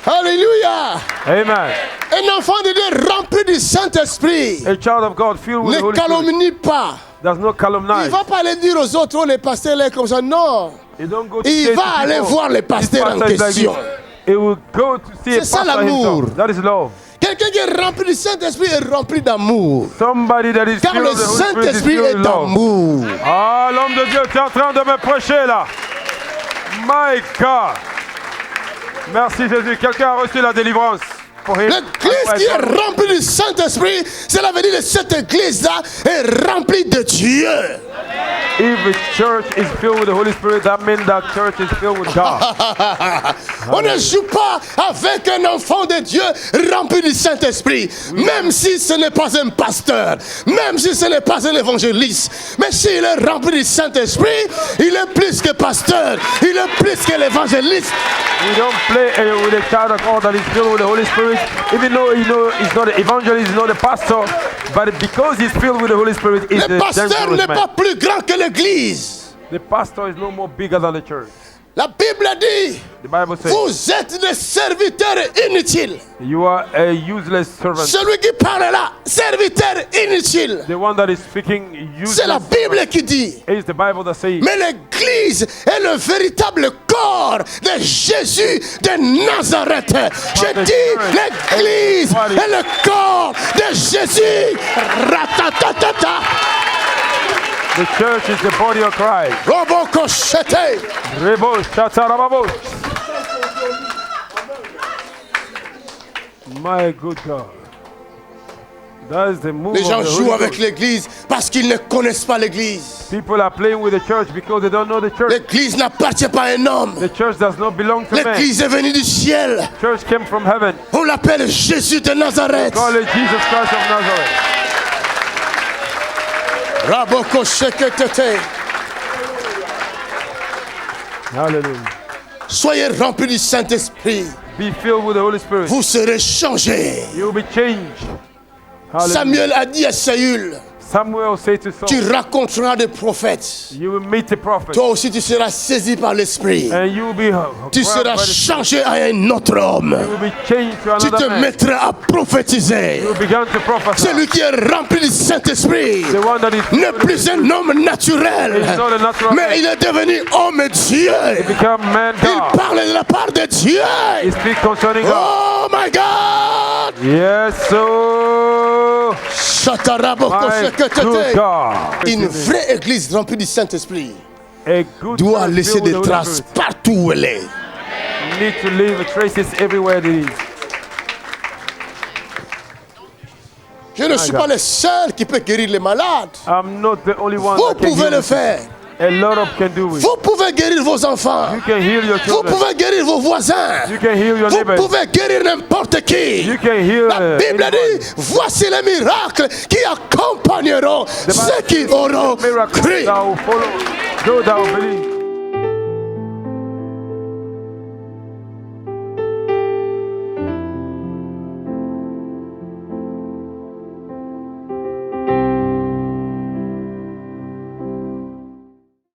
Alléluia. Amen. Un enfant de Dieu rempli du Saint-Esprit. A child of God filled with the Holy Spirit. Ne calomnie pas. Does not calumnize. Il ne va pas aller dire aux autres, oh, les pasteurs là comme ça. Non. Il va aller voir les pasteurs en question. He will go to see C'est ça l'amour. That is love. Quelqu'un qui est rempli du Saint-Esprit est rempli d'amour. Somebody that is car le Saint-Esprit est d'amour. Ah, l'homme de Dieu, tu es en train de me prêcher là. My God. Merci Jésus. Quelqu'un a reçu la délivrance. L'église qui est remplie du Saint-Esprit, cela veut dire que cette église-là est remplie de Dieu. If the church is filled with the Holy Spirit, that means that church is filled with God. On ne joue pas avec un enfant de Dieu rempli du Saint-Esprit, même si ce n'est pas un pasteur, même si ce n'est pas un évangéliste. Mais s'il est rempli du Saint-Esprit, il est plus que pasteur, il est plus que l'évangéliste. We don't play with a child of God that is filled with the Holy Spirit, even though he's not the evangelist, he's not the pastor, but because he's filled with the Holy Spirit, he's le pasteur n'est pas plus grand que l'église. The pastor is no more bigger than the church. La Bible dit, the Bible says, vous êtes des serviteurs inutiles. You are a useless servant. Celui qui parle là, serviteur inutile. The one that is speaking useless. C'est la Bible qui dit. It's the Bible that says. Mais l'église est le véritable corps de Jésus de Nazareth. Je dis, l'église est le corps de Jésus. Ratatatata. The church is the body of Christ. Roboko shete. Rebo shatarababo. My good God. That is the move. Les gens jouent avec l'église parce qu'ils ne connaissent pas l'église. People are playing with the church because they don't know the church. L'église n'appartient pas à un homme. The church does not belong to man. L'église est venue du ciel. The church came from heaven. On l'appelle Jésus de Nazareth. Call it Jesus Christ of Nazareth. Raboko sheketete. Hallelujah. Soyez remplis du Saint-Esprit. Be filled with the Holy Spirit. Vous serez changés. You will be changed. Hallelujah. Samuel a dit à Saül, Samuel said to Saul, tu raconteras des prophètes. You will meet the prophet. Toi aussi tu seras saisi par l'Esprit. And you will be, tu seras changé à un autre homme. You will be changed to tu te man. mettras à prophétiser. You will begin to prophesy. Celui qui est rempli du Saint-Esprit n'est plus un homme naturel, mais il est devenu homme Dieu. Il parle de la part de Dieu. Oh my God. Yes, so. Une vraie église remplie du Saint-Esprit doit laisser des traces partout où elle est. Need to leave traces everywhere it is. Je ne suis pas le seul qui peut guérir les malades. I'm not the only one Vous pouvez le faire. A lot of can do it. Vous pouvez guérir vos enfants. You can heal your children. Vous pouvez guérir vos voisins. You can heal your neighbors. Vous pouvez guérir n'importe qui. You can heal La Bible dit, voici les miracles qui accompagneront ceux qui auront cru. Those that will believe.